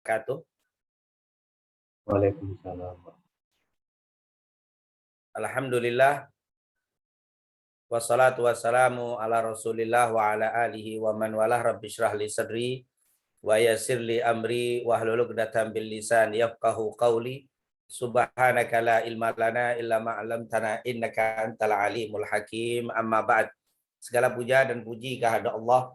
wabarakatuh. Waalaikumsalam. Alhamdulillah wassalatu wassalamu ala Rasulillah wa ala alihi wa man walah. Rabbi shrah li sadri wa yassir li amri wahlul 'uqdatam bil lisan yafqahu qawli. Subhanaka la ilma lana illa ma 'allamtana innaka antal alimul hakim. Amma ba'd. Segala puja dan puji kehadirat Allah.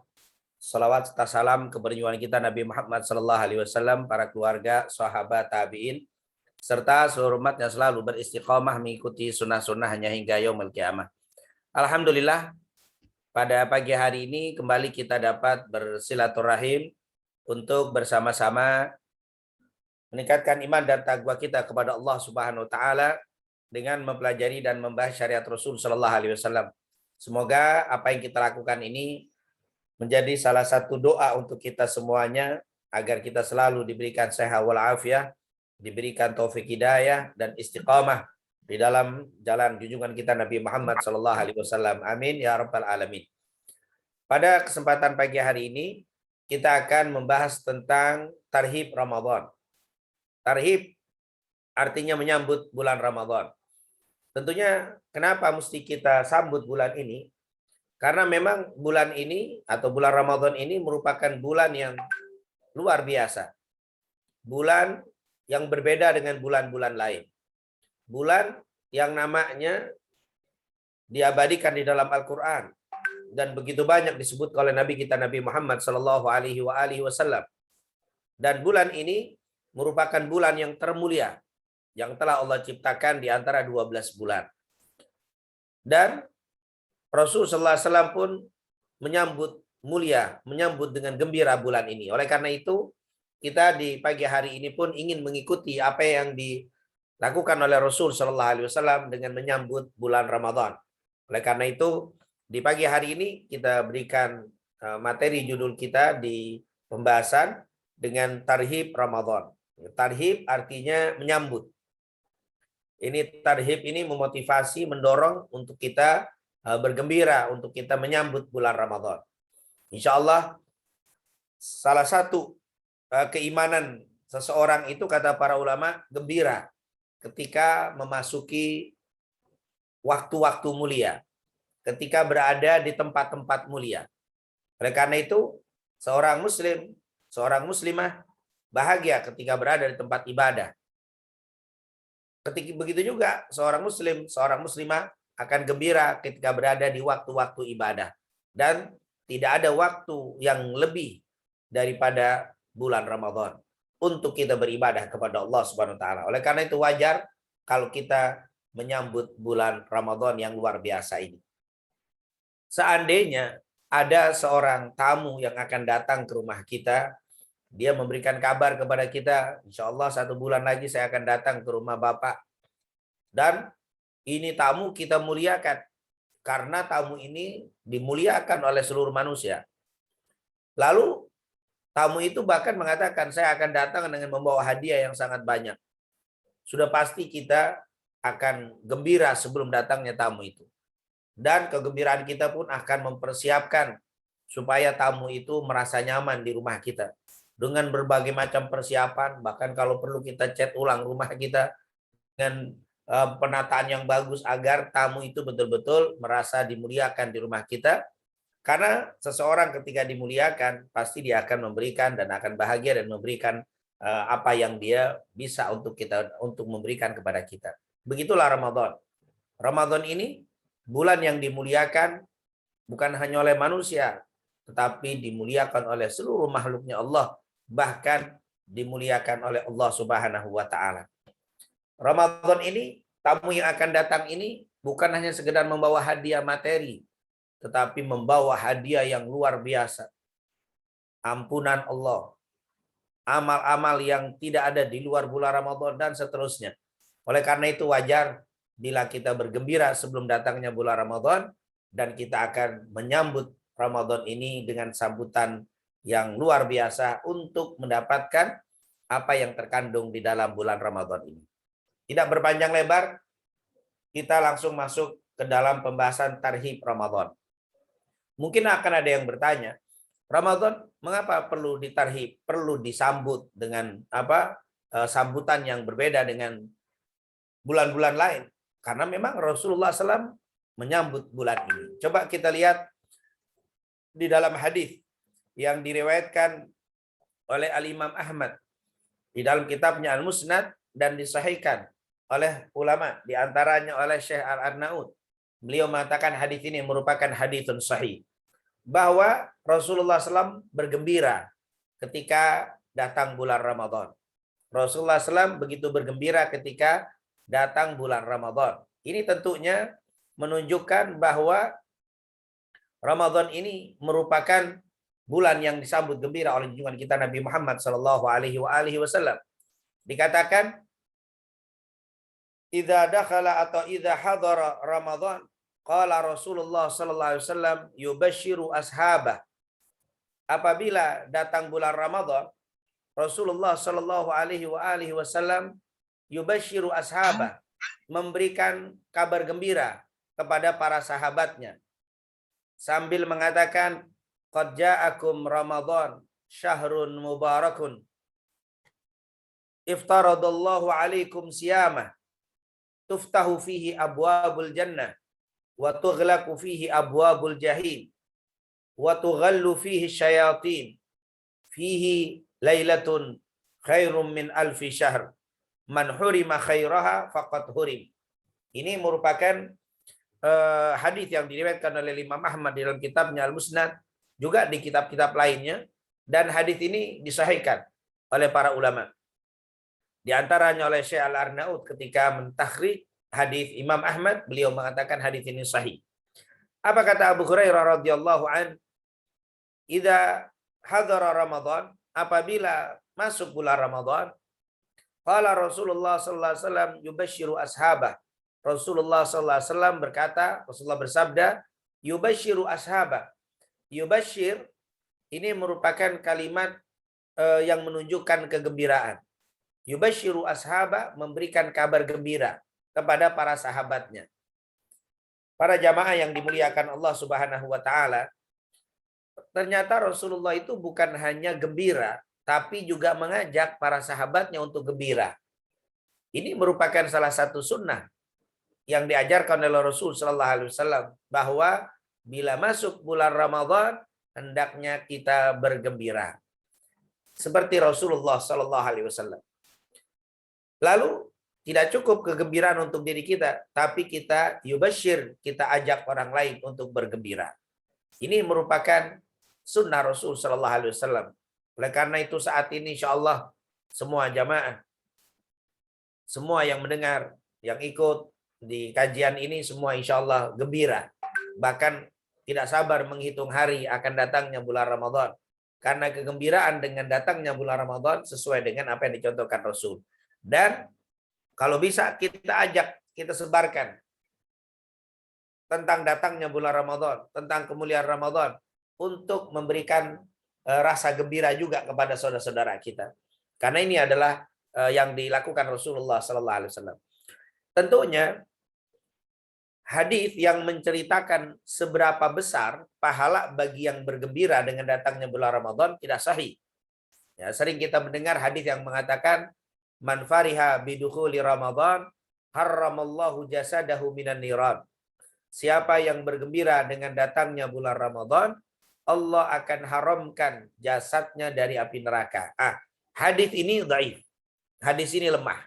Salawat serta salam kepada junjungan kita Nabi Muhammad sallallahu alaihi wasallam, para keluarga, sahabat, tabi'in, serta seluruh umat yang selalu beristiqomah mengikuti sunnah-sunnahnya hingga yaumul kiamah. Alhamdulillah, pada pagi hari ini kembali kita dapat bersilaturahim untuk bersama-sama meningkatkan iman dan takwa kita kepada Allah Subhanahu wa taala dengan mempelajari dan membahas syariat Rasul sallallahu alaihi wasallam. Semoga apa yang kita lakukan ini menjadi salah satu doa untuk kita semuanya agar kita selalu diberikan sehat wal afiah, diberikan taufik hidayah dan istiqamah di dalam jalan junjungan kita Nabi Muhammad sallallahu alaihi wasallam. Amin ya rabbal alamin. Pada kesempatan pagi hari ini kita akan membahas tentang tarhib Ramadan. Tarhib artinya menyambut bulan Ramadan. Tentunya kenapa mesti kita sambut bulan ini? Karena memang bulan ini atau bulan Ramadan ini merupakan bulan yang luar biasa. Bulan yang berbeda dengan bulan-bulan lain. Bulan yang namanya diabadikan di dalam Al-Quran. Dan begitu banyak disebut oleh Nabi kita Nabi Muhammad sallallahu alaihi wasallam. Dan bulan ini merupakan bulan yang termulia yang telah Allah ciptakan di antara 12 bulan. Dan Rasul sallallahu alaihi wasallam pun menyambut dengan gembira bulan ini. Oleh karena itu, kita di pagi hari ini pun ingin mengikuti apa yang dilakukan oleh Rasul sallallahu alaihi wasallam dengan menyambut bulan Ramadan. Oleh karena itu, di pagi hari ini kita berikan materi judul kita di pembahasan dengan tarhib Ramadan. Tarhib artinya menyambut. Ini tarhib ini memotivasi, mendorong untuk kita bergembira, untuk kita menyambut bulan Ramadan. Insya Allah salah satu keimanan seseorang itu, kata para ulama, gembira ketika memasuki waktu-waktu mulia, ketika berada di tempat-tempat mulia. Oleh karena itu, seorang muslim, seorang muslimah bahagia ketika berada di tempat ibadah. Ketika begitu juga seorang muslim, seorang muslimah akan gembira ketika berada di waktu-waktu ibadah. Dan tidak ada waktu yang lebih daripada bulan Ramadan untuk kita beribadah kepada Allah Subhanahu wa taala. Oleh karena itu wajar kalau kita menyambut bulan Ramadan yang luar biasa ini. Seandainya ada seorang tamu yang akan datang ke rumah kita, dia memberikan kabar kepada kita, insya Allah 1 bulan lagi saya akan datang ke rumah Bapak. Dan ini tamu kita muliakan, karena tamu ini dimuliakan oleh seluruh manusia. Lalu tamu itu bahkan mengatakan, saya akan datang dengan membawa hadiah yang sangat banyak. Sudah pasti kita akan gembira sebelum datangnya tamu itu. Dan kegembiraan kita pun akan mempersiapkan supaya tamu itu merasa nyaman di rumah kita. Dengan berbagai macam persiapan, bahkan kalau perlu kita cat ulang rumah kita dengan penataan yang bagus agar tamu itu betul-betul merasa dimuliakan di rumah kita. Karena seseorang ketika dimuliakan pasti dia akan memberikan dan akan bahagia dan memberikan apa yang dia bisa untuk memberikan kepada kita. Begitulah Ramadan. Ramadan ini bulan yang dimuliakan bukan hanya oleh manusia, tetapi dimuliakan oleh seluruh makhluknya Allah, bahkan dimuliakan oleh Allah Subhanahu wa taala. Ramadan ini, tamu yang akan datang ini bukan hanya sekedar membawa hadiah materi, tetapi membawa hadiah yang luar biasa. Ampunan Allah, amal-amal yang tidak ada di luar bulan Ramadan, dan seterusnya. Oleh karena itu wajar bila kita bergembira sebelum datangnya bulan Ramadan, dan kita akan menyambut Ramadan ini dengan sambutan yang luar biasa untuk mendapatkan apa yang terkandung di dalam bulan Ramadan ini. Tidak berpanjang lebar, kita langsung masuk ke dalam pembahasan tarhib Ramadan. Mungkin akan ada yang bertanya, Ramadan mengapa perlu ditarhib, perlu disambut dengan sambutan yang berbeda dengan bulan-bulan lain? Karena memang Rasulullah SAW menyambut bulan ini. Coba kita lihat di dalam hadis yang diriwayatkan oleh Al-Imam Ahmad di dalam kitabnya Al-Musnad dan disahihkan oleh ulama, di antaranya oleh Syekh Al-Arnaud. Beliau mengatakan hadis ini merupakan haditsun sahih, bahwa Rasulullah SAW bergembira ketika datang bulan Ramadan. Rasulullah SAW begitu bergembira ketika datang bulan Ramadan. Ini tentunya menunjukkan bahwa Ramadan ini merupakan bulan yang disambut gembira oleh junjungan kita Nabi Muhammad sallallahu alaihi wasallam. Dikatakan idza dakhala atau idza hadara Ramadan qala Rasulullah sallallahu alaihi wasallam yubashiru ashabah. Apabila datang bulan Ramadan, Rasulullah sallallahu alaihi wasallam yubashiru ashabah, memberikan kabar gembira kepada para sahabatnya sambil mengatakan qad ja'akum Ramadan syahrun mubarakun iftaradallahu alaikum siyamah tuftahu fihi abwabul jannah wa tughlaqu fihi abwabul jahim wa tughallu fihi syayatin fihi lailatun khairum min alfi syahr man hurima khairaha faqad hurim. Ini merupakan hadis yang diriwayatkan oleh Imam Ahmad di dalam kitabnya Al-Musnad, juga di kitab-kitab lainnya, dan hadis ini disahihkan oleh para ulama. Di antaranya oleh Syekh Al-Arnaud ketika mentakhrij hadis Imam Ahmad, beliau mengatakan hadis ini sahih. Apa kata Abu Hurairah radhiyallahu an? Idza hadara Ramadan, apabila masuk bulan Ramadan, qala Rasulullah sallallahu alaihi wasallam yubashiru ashabah. Rasulullah sallallahu alaihi wasallam berkata, Rasulullah bersabda, yubashiru ashabah. Yubashir ini merupakan kalimat yang menunjukkan kegembiraan. Yubashiru ashabah, memberikan kabar gembira kepada para sahabatnya. Para jamaah yang dimuliakan Allah Subhanahu wa taala, ternyata Rasulullah itu bukan hanya gembira, tapi juga mengajak para sahabatnya untuk gembira. Ini merupakan salah satu sunnah yang diajarkan oleh Rasul Sallallahu Alaihi Wasallam, bahwa bila masuk bulan Ramadan hendaknya kita bergembira seperti Rasulullah Sallallahu Alaihi Wasallam. Lalu tidak cukup kegembiraan untuk diri kita, tapi kita yubashir, kita ajak orang lain untuk bergembira. Ini merupakan sunnah Rasul Sallallahu Alaihi Wasallam. Oleh karena itu saat ini insya Allah semua jamaah, semua yang mendengar, yang ikut di kajian ini semua insya Allah gembira. Bahkan tidak sabar menghitung hari akan datangnya bulan Ramadan. Karena kegembiraan dengan datangnya bulan Ramadan sesuai dengan apa yang dicontohkan Rasul. Dan kalau bisa kita ajak, kita sebarkan tentang datangnya bulan Ramadan, tentang kemuliaan Ramadan, untuk memberikan rasa gembira juga kepada saudara-saudara kita. Karena ini adalah yang dilakukan Rasulullah Sallallahu Alaihi Wasallam. Tentunya hadis yang menceritakan seberapa besar pahala bagi yang bergembira dengan datangnya bulan Ramadan tidak sahih. Ya, sering kita mendengar hadis yang mengatakan man fariha bidukhuli Ramadan harramallahu jasadahu minan niran. Siapa yang bergembira dengan datangnya bulan Ramadan, Allah akan haramkan jasadnya dari api neraka. Hadis ini dhaif. Hadis ini lemah.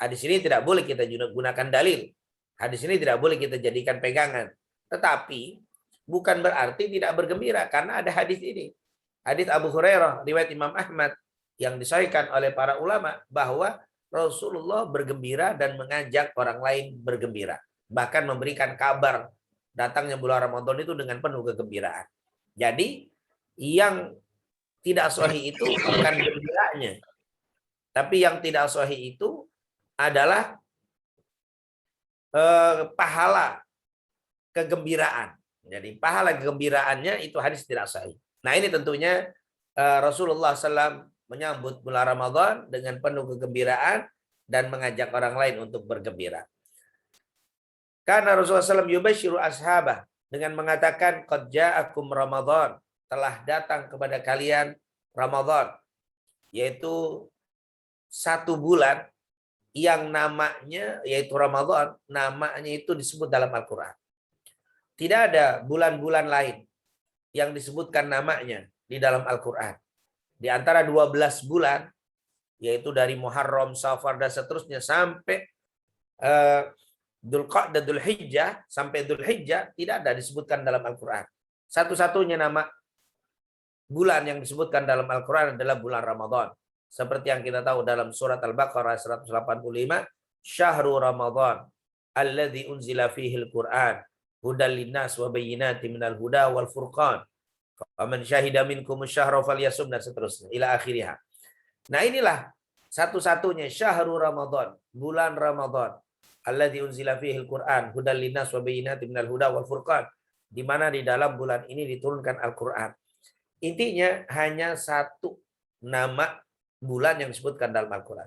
Hadis ini tidak boleh kita gunakan dalil. Hadis ini tidak boleh kita jadikan pegangan. Tetapi bukan berarti tidak bergembira karena ada hadis ini. Hadis Abu Hurairah riwayat Imam Ahmad yang disahihkan oleh para ulama bahwa Rasulullah bergembira dan mengajak orang lain bergembira. Bahkan memberikan kabar datangnya bulan Ramadan itu dengan penuh kegembiraan. Jadi yang tidak sahih itu bukan gembiranya. Tapi yang tidak sahih itu adalah pahala kegembiraan. Jadi pahala kegembiraannya itu hadis tidak sahih. Nah ini tentunya Rasulullah SAW menyambut bulan Ramadan dengan penuh kegembiraan dan mengajak orang lain untuk bergembira. Karena Rasulullah SAW yubashiru ashabah dengan mengatakan qad ja'akum Ramadan, telah datang kepada kalian Ramadan, yaitu satu bulan yang namanya yaitu Ramadan, namanya itu disebut dalam Al-Quran. Tidak ada bulan-bulan lain yang disebutkan namanya di dalam Al-Quran. Di antara 12 bulan, yaitu dari Muharram, Safar, dan seterusnya sampai Dzulqa'dah, Dzulhijjah, sampai Dzulhijjah, tidak ada disebutkan dalam Al-Quran. Satu-satunya nama bulan yang disebutkan dalam Al-Quran adalah bulan Ramadan. Seperti yang kita tahu dalam surat Al-Baqarah 185, Syahrul Ramadan alladzi unzila fihil Qur'an hudal linnas wa bayyinatin minal huda wal furqan. Faman syahida minkum syahra falyasum, dan seterusnya ila akhirih. Nah, inilah satu-satunya Syahrul Ramadan, bulan Ramadan. Alladzi unzila fihil Qur'an hudal linnas wa bayyinatin minal huda wal furqan, di mana di dalam bulan ini diturunkan Al-Qur'an. Intinya hanya satu nama bulan yang disebutkan dalam Al-Quran.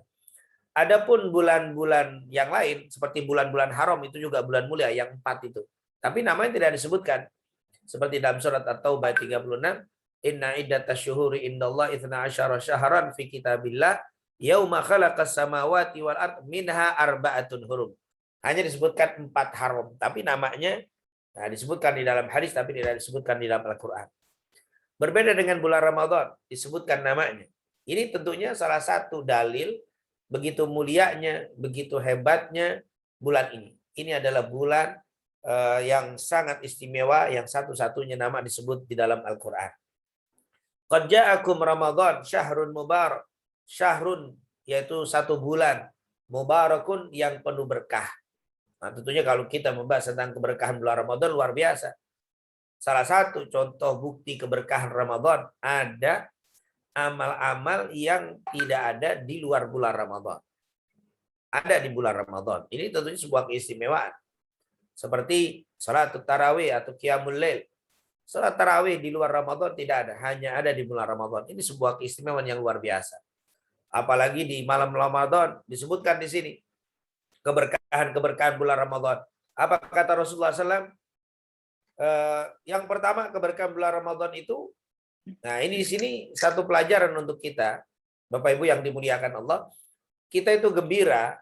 Adapun bulan-bulan yang lain seperti bulan-bulan haram itu juga bulan mulia yang 4 itu. Tapi namanya tidak disebutkan. Seperti dalam surat At-Taubah 36, Inna iddatasy syuhuri indallahi 12 syahran fi kitabillah yauma khalaqas samawati wal ard minha arba'atun hurum. Hanya disebutkan 4 haram, tapi namanya disebutkan di dalam hadis tapi tidak disebutkan di dalam Al-Quran. Berbeda dengan bulan Ramadan, disebutkan namanya. Ini tentunya salah satu dalil begitu mulianya, begitu hebatnya bulan ini. Ini adalah bulan yang sangat istimewa, yang satu-satunya nama disebut di dalam Al-Quran. Qad ja'akum Ramadan syahrun mubarak. Syahrun yaitu satu bulan, mubarakun yang penuh berkah. Nah, tentunya kalau kita membahas tentang keberkahan bulan Ramadan luar biasa. Salah satu contoh bukti keberkahan Ramadan, ada amal-amal yang tidak ada di luar bulan Ramadan. Ada di bulan Ramadan. Ini tentunya sebuah keistimewaan. Seperti salat tarawih atau qiyamul lail. Salat tarawih di luar Ramadan tidak ada, hanya ada di bulan Ramadan. Ini sebuah keistimewaan yang luar biasa. Apalagi di malam Ramadan disebutkan di sini keberkahan-keberkahan bulan Ramadan. Apa kata Rasulullah SAW? Yang pertama keberkahan bulan Ramadan itu, nah ini di sini satu pelajaran untuk kita, Bapak Ibu yang dimuliakan Allah. Kita itu gembira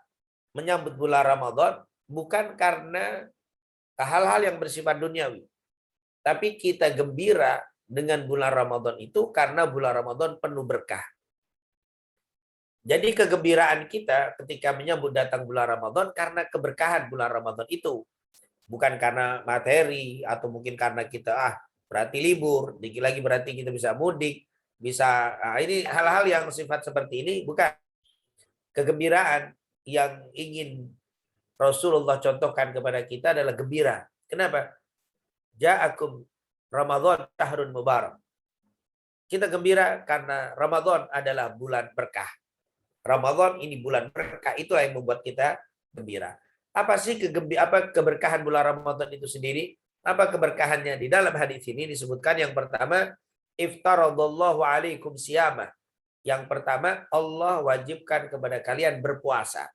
menyambut bulan Ramadan bukan karena hal-hal yang bersifat duniawi, tapi kita gembira dengan bulan Ramadan itu karena bulan Ramadan penuh berkah. Jadi kegembiraan kita ketika menyambut datang bulan Ramadan karena keberkahan bulan Ramadan itu. Bukan karena materi atau mungkin karena kita berarti libur, dikit lagi berarti kita bisa mudik, bisa ini hal-hal yang sifat seperti ini bukan. Kegembiraan yang ingin Rasulullah contohkan kepada kita adalah gembira. Kenapa? Ja'akum Ramadan syahrun mubarak. Kita gembira karena Ramadan adalah bulan berkah. Ramadan ini bulan berkah, itulah yang membuat kita gembira. Apa sih keberkahan bulan Ramadan itu sendiri? Apa keberkahannya? Di dalam hadis ini disebutkan yang pertama, iftaradallahu alaikum siyamah. Yang pertama, Allah wajibkan kepada kalian berpuasa.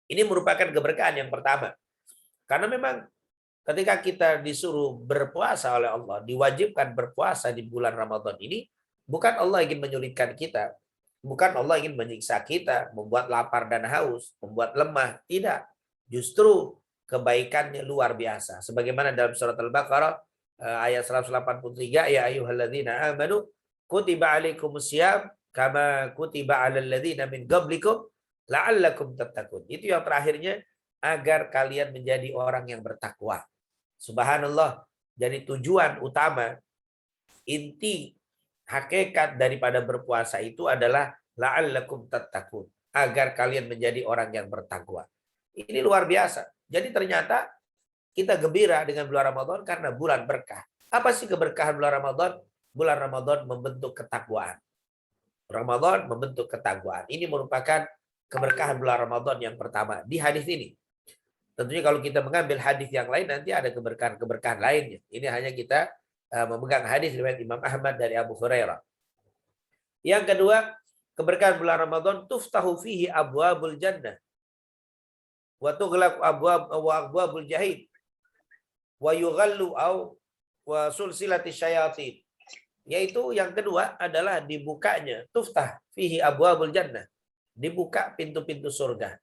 Ini merupakan keberkahan yang pertama. Karena memang ketika kita disuruh berpuasa oleh Allah, diwajibkan berpuasa di bulan Ramadan ini, bukan Allah ingin menyulitkan kita, bukan Allah ingin menyiksa kita, membuat lapar dan haus, membuat lemah, tidak. Justru kebaikannya luar biasa. Sebagaimana dalam surat Al-Baqarah ayat 183, ya ayyuhalladzina amanu kutiba alaikumusiyam kama kutiba alal ladzina min qablikum la'allakum tattaqun. Itu yang terakhirnya, agar kalian menjadi orang yang bertakwa. Subhanallah. Jadi tujuan utama, inti hakikat daripada berpuasa itu adalah la'allakum tattaqun, agar kalian menjadi orang yang bertakwa. Ini luar biasa. Jadi ternyata kita gembira dengan bulan Ramadan karena bulan berkah. Apa sih keberkahan bulan Ramadan? Bulan Ramadan membentuk ketakwaan. Ramadan membentuk ketakwaan. Ini merupakan keberkahan bulan Ramadan yang pertama di hadis ini. Tentunya kalau kita mengambil hadis yang lain nanti ada keberkahan-keberkahan lainnya. Ini hanya kita memegang hadis riwayat Imam Ahmad dari Abu Hurairah. Yang kedua, keberkahan bulan Ramadan tuftahu fihi abwabul jannah wa tughlaq abwabul jahim wa yughallu aw wa sulsilati syayatin. Yaitu yang kedua adalah dibukanya tuftah fihi abwabul jannah. Dibuka pintu-pintu surga.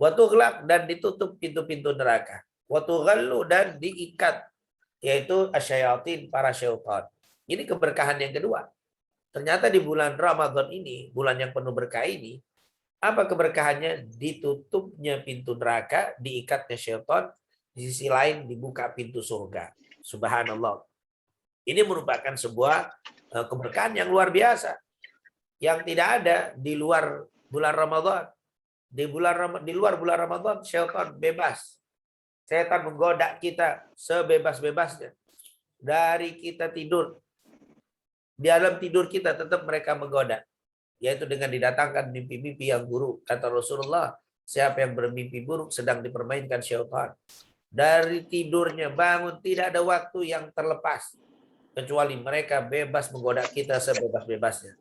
Wa tughlaq dan ditutup pintu-pintu neraka. Wa tughallu dan diikat yaitu asyayatin para syaitan. Ini keberkahan yang kedua. Ternyata di bulan Ramadan ini, bulan yang penuh berkah ini, apa keberkahannya? Ditutupnya pintu neraka, diikatnya syaitan, di sisi lain dibuka pintu surga. Subhanallah. Ini merupakan sebuah keberkahan yang luar biasa yang tidak ada di luar bulan Ramadan. Di luar bulan Ramadan syaitan bebas. Setan menggoda kita sebebas-bebasnya. Dari kita tidur, di dalam tidur kita tetap mereka menggoda, yaitu dengan didatangkan mimpi-mimpi yang buruk. Kata Rasulullah, siapa yang bermimpi buruk sedang dipermainkan syaitan. Dari tidurnya bangun, tidak ada waktu yang terlepas kecuali mereka bebas menggoda kita sebebas-bebasnya.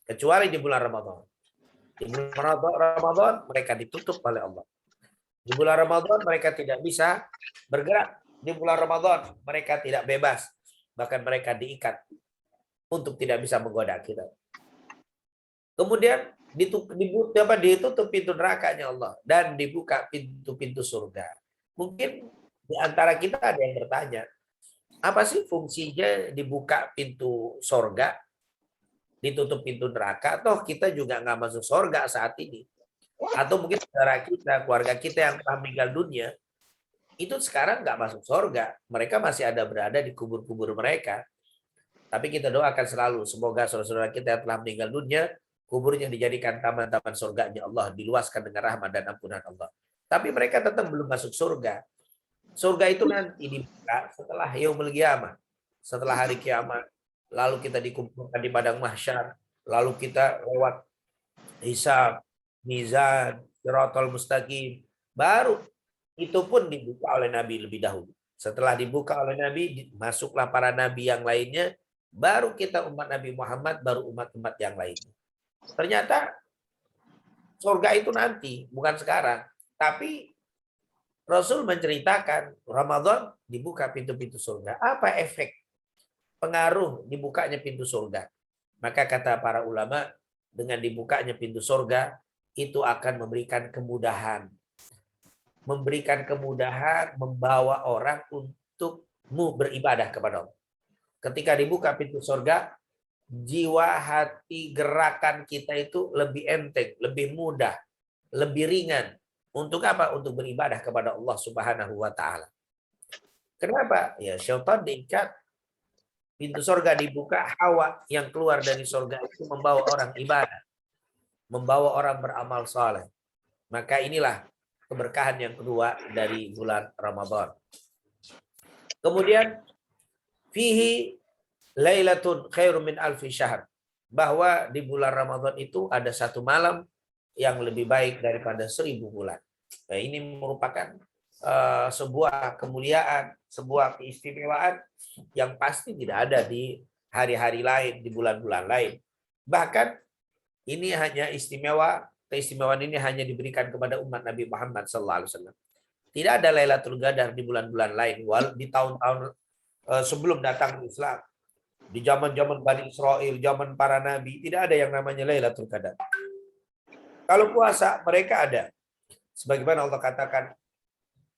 Kecuali di bulan Ramadan. Di bulan Ramadan mereka ditutup oleh Allah. Di bulan Ramadan mereka tidak bisa bergerak. Di bulan Ramadan mereka tidak bebas. Bahkan mereka diikat untuk tidak bisa menggoda kita. Kemudian ditutup pintu nerakanya Allah dan dibuka pintu-pintu surga. Mungkin di antara kita ada yang bertanya, apa sih fungsinya dibuka pintu surga, ditutup pintu neraka? Toh kita juga nggak masuk surga saat ini. Atau mungkin saudara kita, keluarga kita yang telah meninggal dunia, itu sekarang nggak masuk surga. Mereka masih ada berada di kubur-kubur mereka. Tapi kita doakan selalu, semoga saudara-saudara kita yang telah meninggal dunia, kuburnya dijadikan taman-taman surganya Allah, diluaskan dengan rahmat dan ampunan Allah. Tapi mereka tetap belum masuk surga. Surga itu nanti dibuka setelah yaumul qiyamah, setelah hari kiamat. Lalu kita dikumpulkan di padang mahsyar, lalu kita lewat hisab, mizan, siratal mustaqim. Baru itu pun dibuka oleh Nabi lebih dahulu. Setelah dibuka oleh Nabi, masuklah para nabi yang lainnya, baru kita umat Nabi Muhammad, baru umat-umat yang lainnya. Ternyata surga itu nanti, bukan sekarang. Tapi Rasul menceritakan Ramadan dibuka pintu-pintu surga. Apa efek pengaruh dibukanya pintu surga? Maka kata para ulama, dengan dibukanya pintu surga itu akan memberikan kemudahan. Memberikan kemudahan membawa orang untuk beribadah kepada Allah. Ketika dibuka pintu surga, jiwa, hati, gerakan kita itu lebih enteng, lebih mudah, lebih ringan. Untuk apa? Untuk beribadah kepada Allah Subhanahu wa taala. Kenapa? Ya, syaitan diikat, pintu surga dibuka, Hawa yang keluar dari surga itu membawa orang ibadah, membawa orang beramal saleh. Maka inilah keberkahan yang kedua dari bulan Ramadan. Kemudian fihi lailatun khairum min alfi syahr. Bahwa di bulan Ramadan itu ada satu malam yang lebih baik daripada 1000 bulan. Nah, ini merupakan sebuah kemuliaan, sebuah keistimewaan yang pasti tidak ada di hari-hari lain, di bulan-bulan lain. Bahkan ini hanya istimewa, keistimewaan ini hanya diberikan kepada umat Nabi Muhammad SAW. Tidak ada Lailatul Qadar di bulan-bulan lain. Di tahun-tahun sebelum datang Islam, di zaman-zaman Bani Israel, zaman para nabi, tidak ada yang namanya Lailatul Qadar. Kalau puasa, mereka ada. Sebagaimana Allah katakan,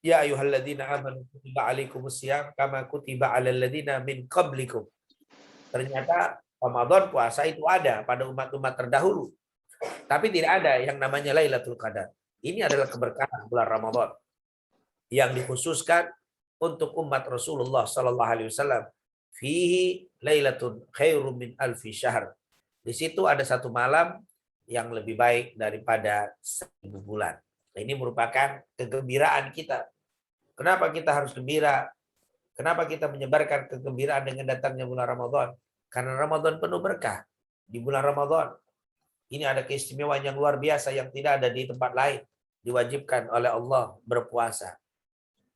ya ayyuhalladzina amanu kutiba alaikumusiyam kama kutiba alal ladzina min qablikum. Ternyata Ramadan puasa itu ada pada umat-umat terdahulu. Tapi tidak ada yang namanya Lailatul Qadar. Ini adalah keberkahan bulan Ramadan yang dikhususkan untuk umat Rasulullah sallallahu alaihi wasallam. Fihi lailatun khairum min alfi syahr. Di situ ada satu malam yang lebih baik daripada 1000 bulan. Nah, ini merupakan kegembiraan kita. Kenapa kita harus gembira? Kenapa kita menyebarkan kegembiraan dengan datangnya bulan Ramadan? Karena Ramadan penuh berkah. Di bulan Ramadan ini ada keistimewaan yang luar biasa yang tidak ada di tempat lain. Diwajibkan oleh Allah berpuasa.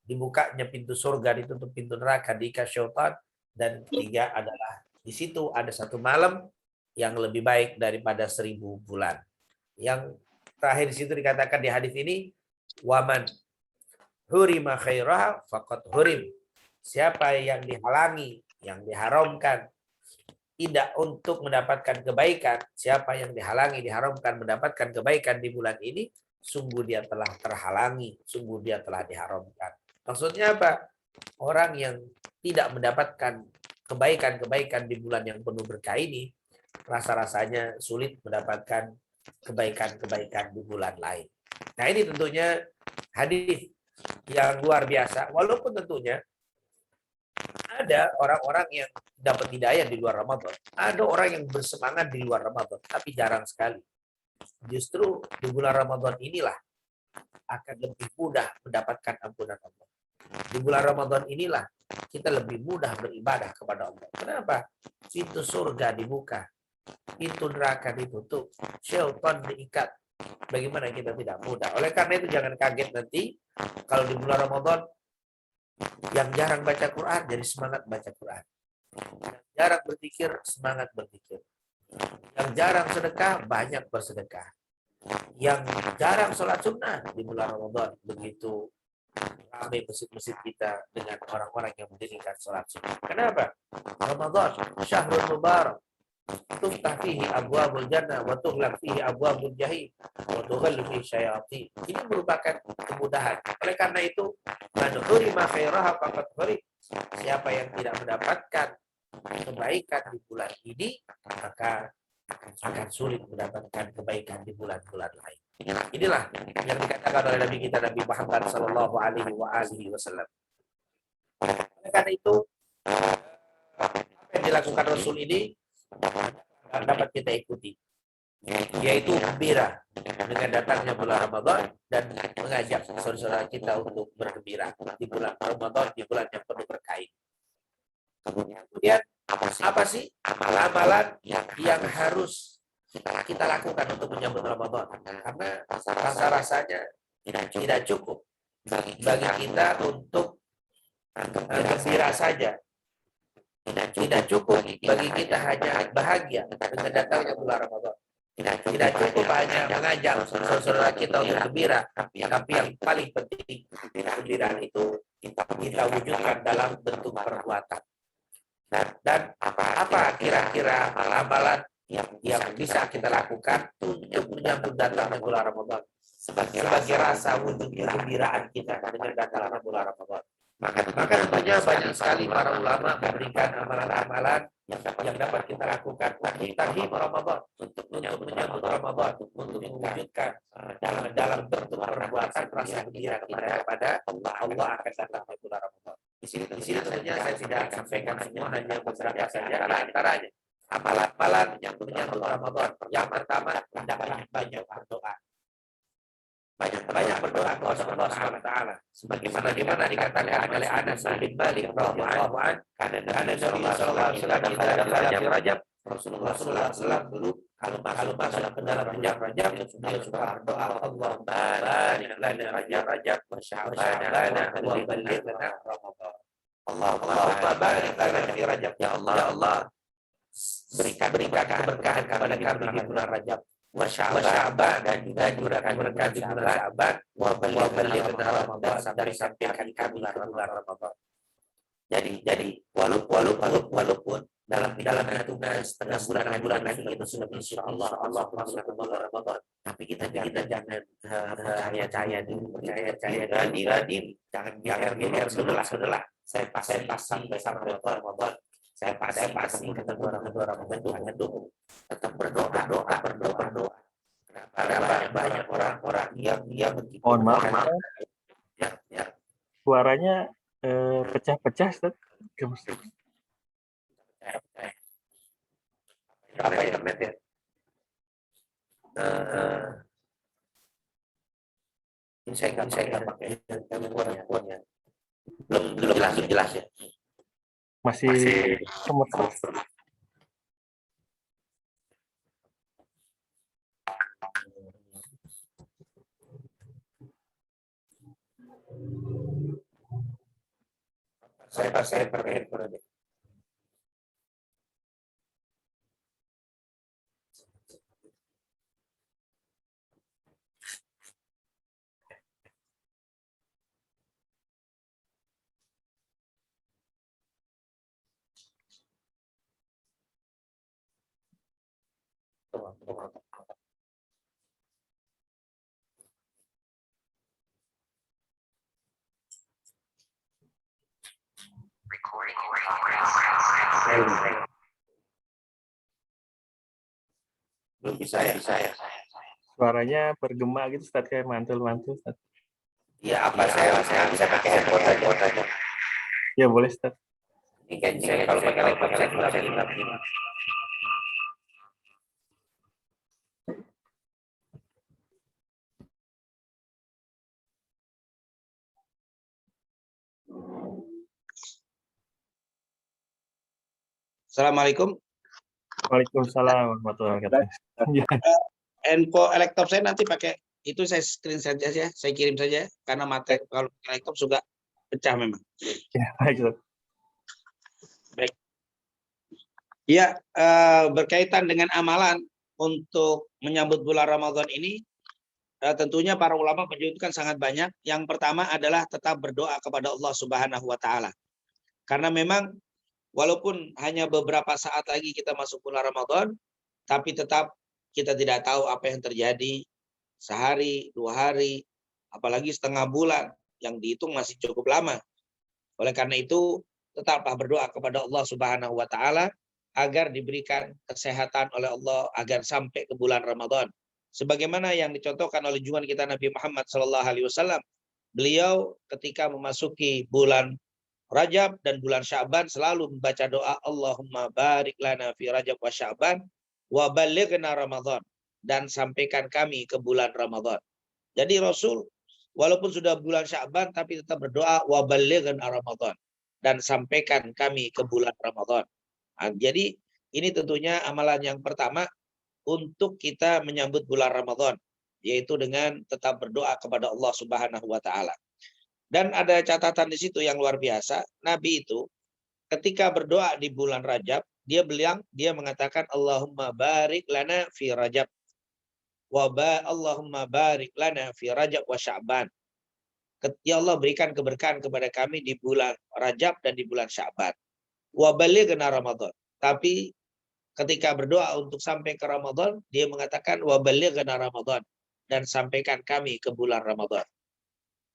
Dibukanya pintu surga, ditutup pintu neraka, diikat syaitan. Dan ketiga adalah di situ ada satu malam yang lebih baik daripada 1000 bulan. Yang terakhir di situ dikatakan di hadis ini, waman hurima khairaha faqad hurim. Siapa yang dihalangi, yang diharamkan tidak untuk mendapatkan kebaikan, siapa yang dihalangi, diharamkan mendapatkan kebaikan di bulan ini, sungguh dia telah terhalangi, sungguh dia telah diharamkan. Maksudnya apa? Orang yang tidak mendapatkan kebaikan-kebaikan di bulan yang penuh berkah ini, rasa-rasanya sulit mendapatkan kebaikan-kebaikan di bulan lain. Nah, ini tentunya hadis yang luar biasa, walaupun tentunya ada orang-orang yang dapat hidayah di luar Ramadan. Ada orang yang bersemangat di luar Ramadan, tapi jarang sekali. Justru di bulan Ramadan inilah akan lebih mudah mendapatkan ampunan Allah. Di bulan Ramadan inilah kita lebih mudah beribadah kepada Allah. Kenapa? Pintu surga dibuka, pintu neraka ditutup, syaitan diikat. Bagaimana kita tidak mudah? Oleh karena itu jangan kaget nanti kalau di bulan Ramadan yang jarang baca Quran jadi semangat baca Quran. Yang jarang berpikir semangat berpikir. Yang jarang sedekah banyak bersedekah. Yang jarang sholat sunnah di bulan Ramadan begitu ramai masjid-masjid kita dengan orang-orang yang mendirikan sholat sunnah. Kenapa? Ramadan syahrul mubarak, tuftah fihi abwabul jannah wa tughlaq fihi abwabul jahim wa tughallu fihi syayatin. Ini merupakan kemudahan. Oleh karena itu, man hurima khairaha faqad hurim. Siapa yang tidak mendapatkan kebaikan di bulan ini, maka akan sulit mendapatkan kebaikan di bulan-bulan lain. Inilah yang dikatakan oleh Nabi kita Nabi Muhammad sallallahu alaihi wasallam. Karena itu apa yang dilakukan Rasul ini dapat kita ikuti, yaitu gembira dengan datangnya bulan Ramadan dan mengajak saudara-saudara kita untuk bergembira di bulan Ramadan, di bulan yang penuh berkah. Kemudian apa sih amalan yang harus kita lakukan untuk menyambut Ramadan? Karena rasa-rasanya tidak cukup bagi kita untuk gembira saja. Tidak cukup bagi kita hanya bahagia dengan datangnya bulan Ramadan. Tidak cukup hanya mengajak saudara kita untuk gembira, tapi yang paling penting kegembiraan itu kita wujudkan dalam bentuk perbuatan. Dan apa kira-kira amalan yang bisa kita lakukan untuk menyambut datangnya bulan Ramadan sebagai rasa wujud kegembiraan kita dengan datangnya bulan Ramadan? Maka tentunya banyak sekali para ulama memberikan amalan-amalan yang dapat kita lakukan untuk Ramadan, untuk menyambut Ramadan, untuk mewujudkan dalam bentuk perbuatan rasa gembira kita kepada Allah akan datangnya bulan Ramadan. Di sini tentunya saya tidak sampaikan semua, hanya beberapa saja di antaranya. Amalan-amalan yang menyambut Ramadan. Yang pertama, hendaklah banyak berdoa. Banyak berdoa kepada Allah Subhanahu wa taala. Sebagaimana dikatakan oleh Anas bin Malik radhiyallahu anhu, karena Nabi sallallahu alaihi wasallam di Rajab, Rasulullah sallallahu alaihi wasallam dulu kalau masuk ke dalam Rajab dia suka berdoa, Allahumma barik lana Rajab wa Sya'ban wa ballighna Ramadan. Allahumma barik lana fi Rajab, ya Allah berikan keberkahan kepada kami di bulan Rajab wa Sya'ban, dan juga berikan berkah di bulan Sya'ban wa ballighna Ramadan, sampai sampaikan kami ke bulan Ramadan. Jadi walaupun dalam hitungan setengah bulan lagi itu sudah insyaallah Allah masuk ke bulan Ramadan, tapi kita jangan percaya dulu, percaya diri, jangan biar sebelah. Saya sampai Ramadan, saya pasti ketemu Ramadan itu hanya doa. Tetap berdoa. Karena banyak orang-orang yang begitu. Mohon maaf, ya. Suaranya pecah-pecah, Ustaz. Apa internet ya? Ini saya nggak pakai yang kuatnya. Belum jelas ya. Masih semut. Saya pakai handphone aja. Belum bisa ya. Suaranya bergema gitu, Ustaz, kayak mantul-mantul, Ustaz. Ya apa saya bisa pakai handphone aja. Ya boleh, Ustaz. Ini kan saya kalau pakai laptop saya nggak bisa. Assalamualaikum. Waalaikumsalam warahmatullahi wabarakatuh. Ya, Info laptop saya nanti pakai itu saya screenshot saja, saya kirim saja karena materi kalau laptop juga pecah memang. ya, baik, Ustaz. Baik. Ya, berkaitan dengan amalan untuk menyambut bulan Ramadan ini, tentunya para ulama menyebutkan sangat banyak. Yang pertama adalah tetap berdoa kepada Allah Subhanahu wa taala. Karena memang walaupun hanya beberapa saat lagi kita masuk bulan Ramadan, tapi tetap kita tidak tahu apa yang terjadi sehari, 2 hari, apalagi setengah bulan yang dihitung masih cukup lama. Oleh karena itu, tetaplah berdoa kepada Allah Subhanahu wa taala agar diberikan kesehatan oleh Allah agar sampai ke bulan Ramadan. Sebagaimana yang dicontohkan oleh junjungan kita Nabi Muhammad SAW, beliau ketika memasuki bulan Rajab dan bulan Sya'ban selalu membaca doa Allahumma barik lana fi Rajab wa Sya'ban wa ballighna Ramadan, dan sampaikan kami ke bulan Ramadan. Jadi Rasul walaupun sudah bulan Sya'ban tapi tetap berdoa wa ballighna Ramadan, dan sampaikan kami ke bulan Ramadan. Nah, jadi ini tentunya amalan yang pertama untuk kita menyambut bulan Ramadan, yaitu dengan tetap berdoa kepada Allah Subhanahu wa taala. Dan ada catatan di situ yang luar biasa. Nabi itu ketika berdoa di bulan Rajab, dia mengatakan Allahumma barik lana fi Rajab Allahumma barik lana fi Rajab wa Sya'ban. Ya Allah, berikan keberkahan kepada kami di bulan Rajab dan di bulan Sya'ban. Wa balighna Ramadan. Tapi ketika berdoa untuk sampai ke Ramadan, dia mengatakan wa balighna Ramadan, dan sampaikan kami ke bulan Ramadan.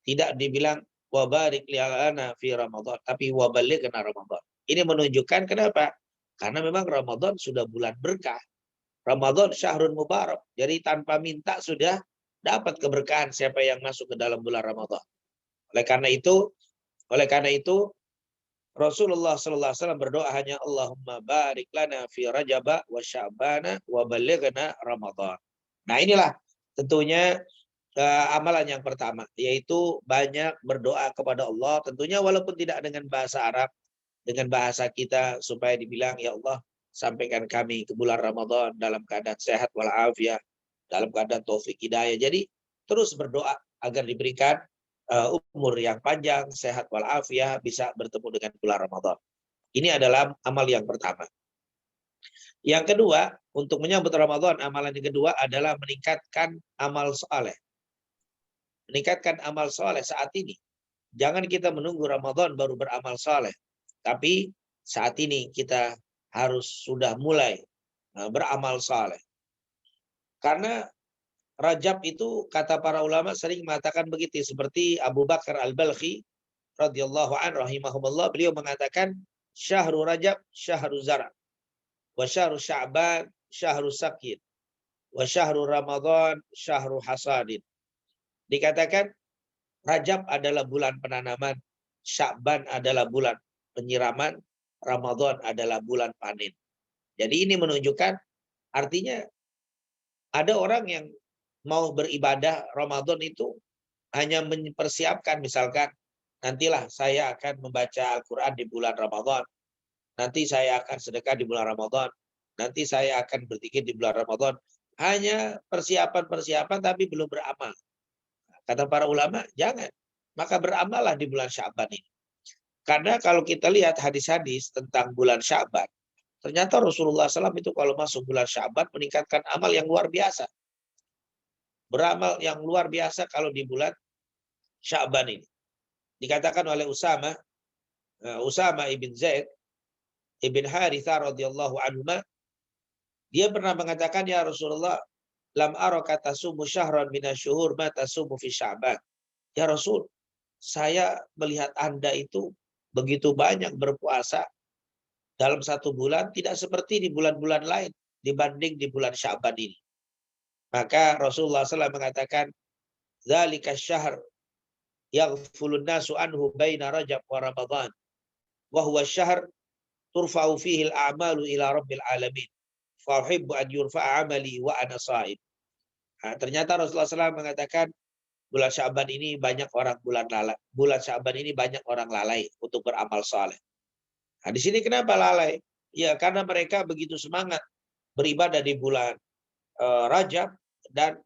Tidak dibilang wa barik lana fi Ramadan, tapi wa balighna Ramadan. Ini menunjukkan kenapa? Karena memang Ramadan sudah bulan berkah. Ramadan syahrun mubarak. Jadi tanpa minta sudah dapat keberkahan siapa yang masuk ke dalam bulan Ramadan. Oleh karena itu Rasulullah SAW berdoa hanya Allahumma barik lana fi Rajab wa Sya'bana wa balighna Ramadan. Nah, inilah tentunya amalan yang pertama, yaitu banyak berdoa kepada Allah, tentunya walaupun tidak dengan bahasa Arab, dengan bahasa kita, supaya dibilang ya Allah sampaikan kami ke bulan Ramadan dalam keadaan sehat walafiat, dalam keadaan taufik hidayah. Jadi terus berdoa agar diberikan umur yang panjang, sehat walafiat, bisa bertemu dengan bulan Ramadan. Ini adalah amal yang pertama. Yang kedua, untuk menyambut Ramadan, amalan yang kedua adalah meningkatkan amal soleh. Meningkatkan amal soleh saat ini. Jangan kita menunggu Ramadan baru beramal soleh. Tapi saat ini kita harus sudah mulai beramal soleh. Karena Rajab itu kata para ulama sering mengatakan begitu, seperti Abu Bakar Al-Balkhi radhiyallahu anhu rahimahumullah, beliau mengatakan syahrul Rajab syahrul zara, wa syahrul Sya'ban syahrul sakin, wa syahrul Ramadan syahrul hasadin. Dikatakan Rajab adalah bulan penanaman, Sya'ban adalah bulan penyiraman, Ramadan adalah bulan panen. Jadi ini menunjukkan artinya ada orang yang mau beribadah Ramadan itu hanya mempersiapkan, misalkan nantilah saya akan membaca Al-Quran di bulan Ramadan, nanti saya akan sedekah di bulan Ramadan, nanti saya akan berzikir di bulan Ramadan. Hanya persiapan-persiapan tapi belum beramal. Kata para ulama, jangan. Maka beramallah di bulan Sya'ban ini. Karena kalau kita lihat hadis-hadis tentang bulan Sya'ban, ternyata Rasulullah SAW itu kalau masuk bulan Sya'ban meningkatkan amal yang luar biasa. Beramal yang luar biasa kalau di bulan Sya'ban ini. Dikatakan oleh Usama ibn Zaid ibn Harithah radhiyallahu anhu, Dia pernah mengatakan, ya Rasulullah, lam araka tasumu syahran minasyuhur ma tasumu fi Sya'ban. Ya Rasul, saya melihat Anda itu begitu banyak berpuasa dalam satu bulan, tidak seperti di bulan-bulan lain dibanding di bulan Sya'ban ini. Maka Rasulullah SAW mengatakan, dzalika syahr yaghfulun nasu anhu baina Rajab wa Ramadan. Wa huwa syahr turfa'u fihi al-a'malu ila rabbil alamin. Fa uhibbu an yurfa'a amali wa ana sha'im. Nah, ternyata Rasulullah SAW mengatakan bulan Sya'ban ini banyak orang bulan Sya'ban ini banyak orang lalai untuk beramal saleh. Nah, di sini kenapa lalai? Ya, karena mereka begitu semangat beribadah di bulan Rajab dan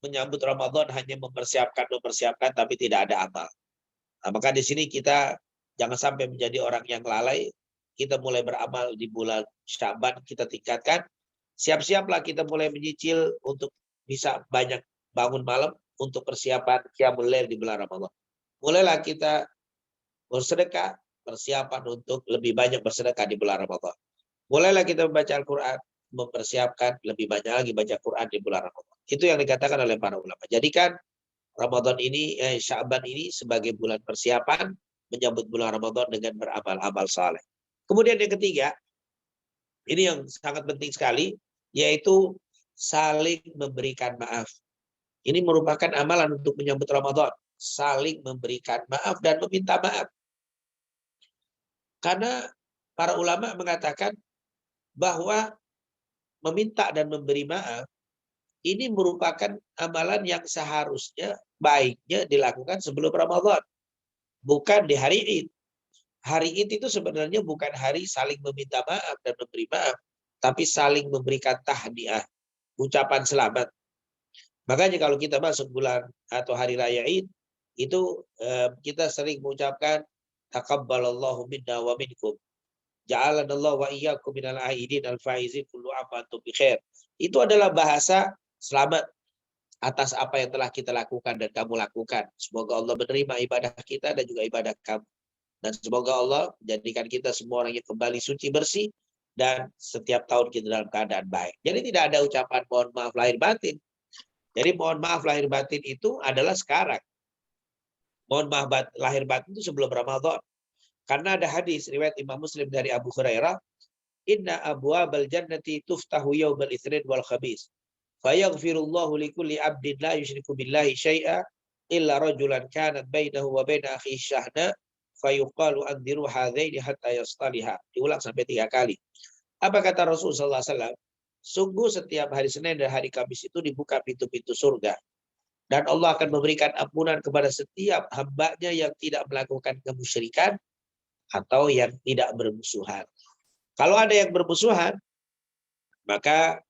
menyambut Ramadan hanya mempersiapkan tapi tidak ada amal. Nah, maka di sini kita jangan sampai menjadi orang yang lalai. Kita mulai beramal di bulan Sya'ban, kita tingkatkan. Siap-siaplah kita mulai menyicil untuk bisa banyak bangun malam untuk persiapan qiyamul lail di bulan Ramadan. Mulailah kita bersedekah, persiapan untuk lebih banyak bersedekah di bulan Ramadan. Mulailah kita membaca Al-Quran, mempersiapkan lebih banyak lagi baca Quran di bulan Ramadan. Itu yang dikatakan oleh para ulama. Jadikan Ramadan ini, Sya'ban ini sebagai bulan persiapan menyambut bulan Ramadan dengan beramal-amal saleh. Kemudian yang ketiga, ini yang sangat penting sekali, yaitu saling memberikan maaf. Ini merupakan amalan untuk menyambut Ramadan. Saling memberikan maaf dan meminta maaf. Karena para ulama mengatakan bahwa meminta dan memberi maaf ini merupakan amalan yang seharusnya baiknya dilakukan sebelum Ramadan. Bukan di hari Id. Hari Id itu sebenarnya bukan hari saling meminta maaf dan memberi maaf. Tapi saling memberikan tahniah. Ucapan selamat. Makanya kalau kita masuk bulan atau hari raya Id, itu kita sering mengucapkan taqabbalallahu minna wa minkum. Ja'alanallahu wa iyyakum minal aidin al-faizin kullu aman bi khair. Itu adalah bahasa selamat atas apa yang telah kita lakukan dan kamu lakukan. Semoga Allah menerima ibadah kita dan juga ibadah kamu. Dan semoga Allah menjadikan kita semua orang yang kembali suci bersih dan setiap tahun kita dalam keadaan baik. Jadi tidak ada ucapan mohon maaf lahir batin. Jadi mohon maaf lahir batin itu adalah sekarang. Mohon maaf lahir batin itu sebelum Ramadan. Karena ada hadis riwayat Imam Muslim dari Abu Hurairah, inna abwabal jannati tuftahu yawmal itsnin wal khamis. Fayaghfirullahu likulli 'abdin la yusyriku billahi syai'a illa rajulan kanat bainahu wa baina akhihi syahna fayuqalu anziru hadzaini hatta yastaliha. Diulang sampai 3 kali. Apa kata Rasul sallallahu alaihi wasallam? Sungguh setiap hari Senin dan hari Kamis itu dibuka pintu-pintu surga. Dan Allah akan memberikan ampunan kepada setiap hambanya yang tidak melakukan kemusyrikan atau yang tidak bermusuhan. Kalau ada yang bermusuhan, maka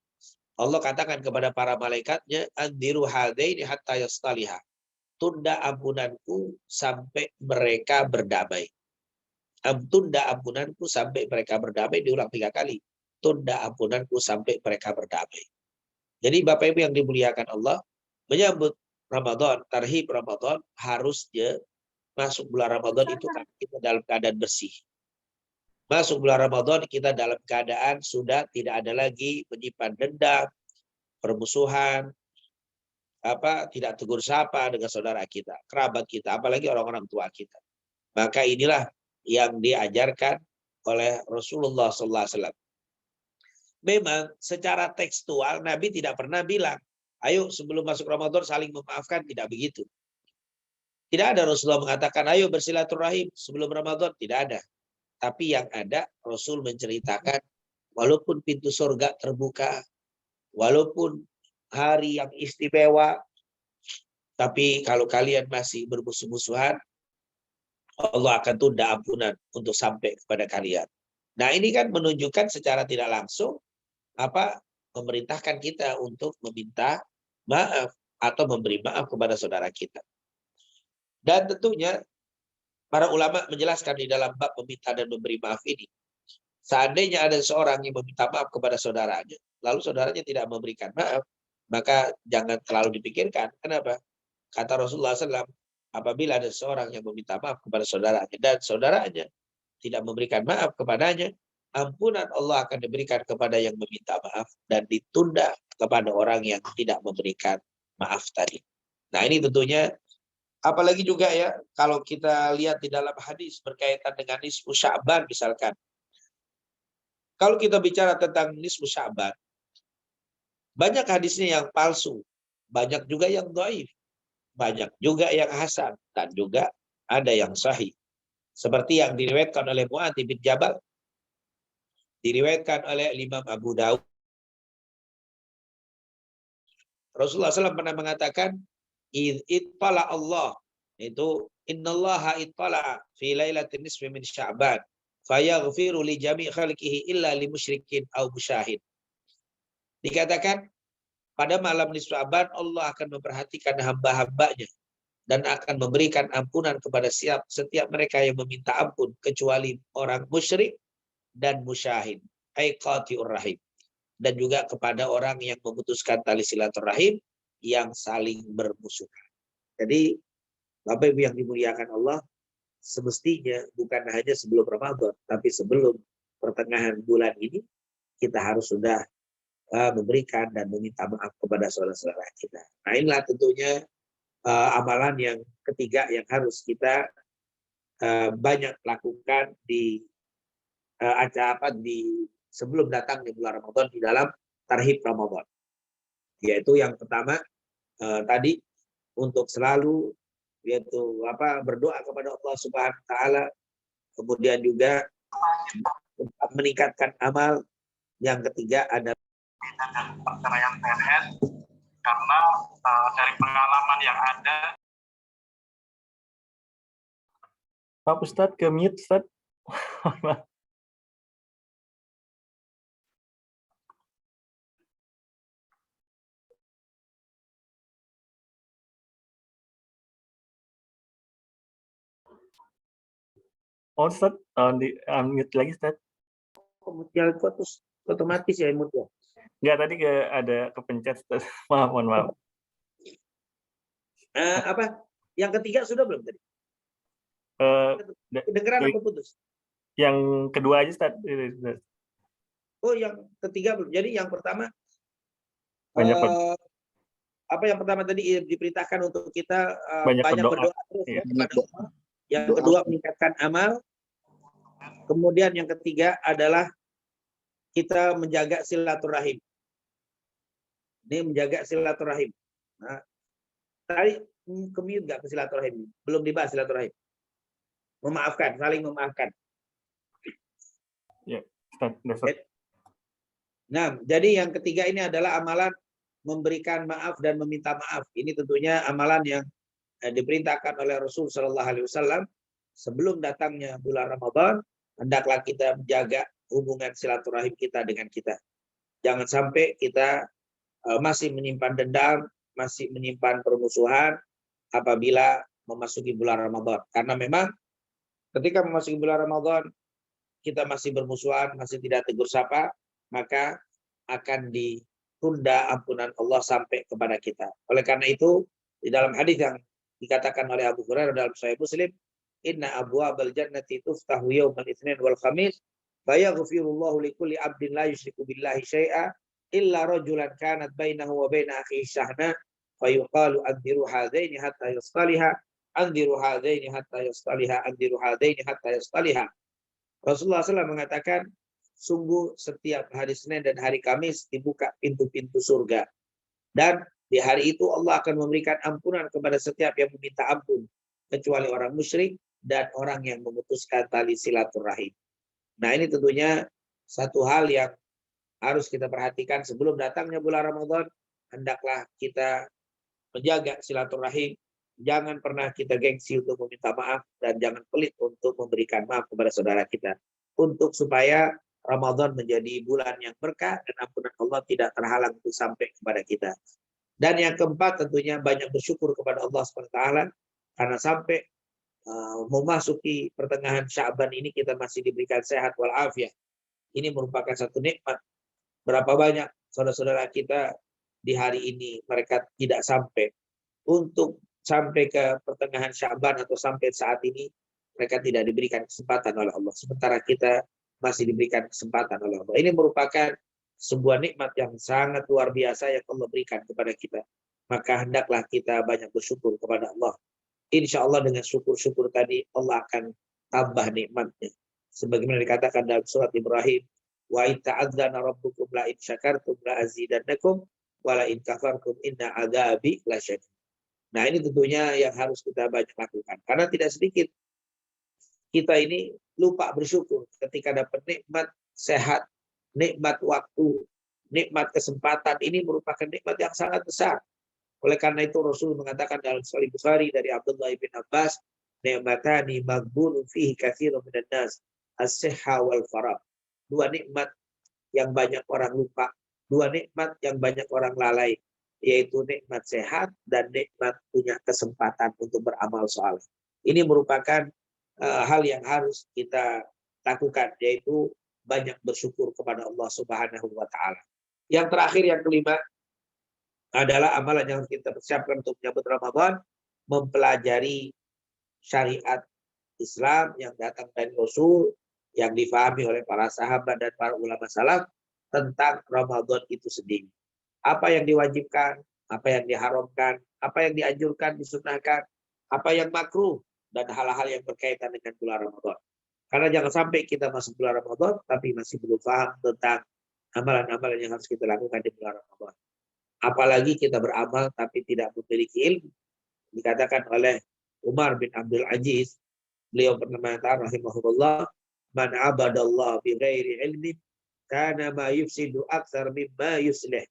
Allah katakan kepada para malaikatnya, andiru hadaini hatta yastaliha. Tunda ampunanku sampai mereka berdamai. Tunda ampunanku sampai mereka berdamai, diulang 3 kali. Tunda ampunanku sampai mereka berdamai. Jadi Bapak Ibu yang dimuliakan Allah, menyambut Ramadan, tarhib Ramadan, harusnya masuk bulan Ramadan itu kita dalam keadaan bersih. Masuk bulan Ramadan kita dalam keadaan sudah tidak ada lagi menyimpan dendam, permusuhan, tidak tegur sapa dengan saudara kita, kerabat kita, apalagi orang-orang tua kita. Maka inilah yang diajarkan oleh Rasulullah SAW. Memang secara tekstual Nabi tidak pernah bilang, ayo sebelum masuk Ramadan saling memaafkan, tidak begitu. Tidak ada Rasulullah mengatakan, ayo bersilaturahim sebelum Ramadan. Tidak ada. Tapi yang ada, Rasul menceritakan, walaupun pintu surga terbuka, walaupun hari yang istimewa, tapi kalau kalian masih bermusuh-musuhan, Allah akan tunda ampunan untuk sampai kepada kalian. Nah ini kan menunjukkan secara tidak langsung, memerintahkan kita untuk meminta maaf atau memberi maaf kepada saudara kita. Dan tentunya para ulama menjelaskan di dalam bab meminta dan memberi maaf ini. Seandainya ada seorang yang meminta maaf kepada saudaranya, lalu saudaranya tidak memberikan maaf, maka jangan terlalu dipikirkan. Kenapa? Kata Rasulullah SAW, apabila ada seorang yang meminta maaf kepada saudaranya dan saudaranya tidak memberikan maaf kepadanya, ampunan Allah akan diberikan kepada yang meminta maaf dan ditunda kepada orang yang tidak memberikan maaf tadi. Nah, ini tentunya apalagi juga ya kalau kita lihat di dalam hadis berkaitan dengan nisfu Sya'ban misalkan. Kalau kita bicara tentang nisfu Sya'ban, banyak hadisnya yang palsu, banyak juga yang dhaif, banyak juga yang hasan, dan juga ada yang sahih. Seperti yang diriwayatkan oleh Mu'adz bin Jabal, diriwayatkan oleh Imam Abu Daud. Rasulullah SAW pernah mengatakan, ittala Allah, itu innallaha ittala fi lailatin nisfi min Sya'ban, fayaghfiru li jami' khalqihi illa li musyrikin aw musyahid. Dikatakan pada malam nisfu Sya'ban Allah akan memperhatikan hamba-hambanya dan akan memberikan ampunan kepada setiap mereka yang meminta ampun kecuali orang musyrik dan musyahid, ai qati'ur rahim, dan juga kepada orang yang memutuskan tali silaturahim yang saling bermusuhan. Jadi Bapak Ibu yang dimuliakan Allah, semestinya bukan hanya sebelum Ramadan, tapi sebelum pertengahan bulan ini kita harus sudah memberikan dan meminta maaf kepada saudara-saudara kita. Nah, inilah tentunya amalan yang ketiga yang harus kita banyak lakukan di di sebelum datang di bulan Ramadan, di dalam tarhib Ramadan. Yaitu yang pertama tadi untuk selalu yaitu berdoa kepada Allah Subhanahu wa taala, kemudian juga meningkatkan amal. Yang ketiga adalah dan perceraian PNS karena dari pengalaman yang ada. Pak Ustadz ke mute Ustadz. Oh Ustadz, di unmute lagi Ustadz. ya terus otomatis ya mute. Enggak, tadi ada kepencet Ustadz. Mohon maaf. Yang ketiga sudah belum tadi? Kedengeran apa putus? Yang kedua aja Ustadz. Oh, yang ketiga belum. Jadi yang pertama yang pertama tadi diperintahkan untuk kita banyak berdoa terus kepada Allah. Yang kedua meningkatkan amal. Kemudian yang ketiga adalah kita menjaga silaturahim. Ini menjaga silaturahim. Nah, tadi kemute nggak ke silaturahim? Belum dibahas silaturahim. Memaafkan, saling memaafkan. Ya, nah, jadi yang ketiga ini adalah amalan memberikan maaf dan meminta maaf. Ini tentunya amalan yang diperintahkan oleh Rasul Shallallahu Alaihi Wasallam sebelum datangnya bulan Ramadan. Hendaklah kita menjaga hubungan silaturahim kita dengan kita. Jangan sampai kita masih menyimpan dendam, masih menyimpan permusuhan apabila memasuki bulan Ramadan. Karena memang ketika memasuki bulan Ramadan kita masih bermusuhan, masih tidak tegur sapa, maka akan ditunda ampunan Allah sampai kepada kita. Oleh karena itu, di dalam hadis yang dikatakan oleh Abu Hurairah dalam Sahih Muslim, inna abwabal jannati tuftahu yaumal itsnin wal khamis fayaghfirullahu likulli 'abdin la yusyriku billahi syai'a illa rajulan kanat bainahu wa baina akhihi syahna fayuqalu anziru hadaini hatta yastaliha anziru hadaini hatta yastaliha anziru hadaini hatta yastaliha. Rasulullah SAW mengatakan, sungguh setiap hari Senin dan hari Kamis dibuka pintu-pintu surga. Dan di hari itu Allah akan memberikan ampunan kepada setiap yang meminta ampun, kecuali orang musyrik dan orang yang memutuskan tali silaturahim. Nah, ini tentunya satu hal yang harus kita perhatikan sebelum datangnya bulan Ramadan. Hendaklah kita menjaga silaturahim. Jangan pernah kita gengsi untuk meminta maaf dan jangan pelit untuk memberikan maaf kepada saudara kita. Untuk supaya Ramadan menjadi bulan yang berkah dan ampunan Allah tidak terhalang untuk sampai kepada kita. Dan yang keempat tentunya banyak bersyukur kepada Allah SWT karena sampai memasuki pertengahan Sya'ban ini kita masih diberikan sehat walafiat. Ini merupakan satu nikmat. Berapa banyak saudara-saudara kita di hari ini mereka tidak sampai untuk sampai ke pertengahan Sya'ban atau sampai saat ini mereka tidak diberikan kesempatan oleh Allah. Sementara kita masih diberikan kesempatan oleh Allah. Ini merupakan sebuah nikmat yang sangat luar biasa yang Allah berikan kepada kita. Maka hendaklah kita banyak bersyukur kepada Allah. Insya Allah dengan syukur-syukur tadi Allah akan tambah nikmatnya. Sebagaimana dikatakan dalam surat Ibrahim, wa in ta'adzana rabbukum la in syakartum la azidannakum wa la in kafartum inna adzabi lasyadid. Nah, ini tentunya yang harus kita banyak lakukan. Karena tidak sedikit kita ini lupa bersyukur ketika dapat nikmat sehat, nikmat waktu, nikmat kesempatan. Ini merupakan nikmat yang sangat besar. Oleh karena itu Rasul mengatakan dalam Sahih Bukhari dari Abdullah bin Abbas, "Ni'matani maghbunun fihi katsirun minan nas, as-sihha wal faragh." Dua nikmat yang banyak orang lupa, dua nikmat yang banyak orang lalai, yaitu nikmat sehat dan nikmat punya kesempatan untuk beramal saleh. Ini merupakan hal yang harus kita lakukan, yaitu banyak bersyukur kepada Allah Subhanahu wa taala. Yang terakhir, yang kelima adalah amalan yang kita persiapkan untuk menyambut Ramadan, mempelajari syariat Islam yang datang dari Rasul, yang difahami oleh para sahabat dan para ulama salaf tentang Ramadan itu sendiri. Apa yang diwajibkan, apa yang diharamkan, apa yang dianjurkan, disunahkan, apa yang makruh, dan hal-hal yang berkaitan dengan bulan Ramadan. Karena jangan sampai kita masuk bulan Ramadan tapi masih belum paham tentang amalan-amalan yang harus kita lakukan di bulan Ramadan. Apalagi kita beramal tapi tidak memiliki ilmu. Dikatakan oleh Umar bin Abdul Aziz, beliau pernah mengatakan rahimahullah, man abadallah bi ghairi ilmin kana ma yufsidu aktsar mimma yuslih.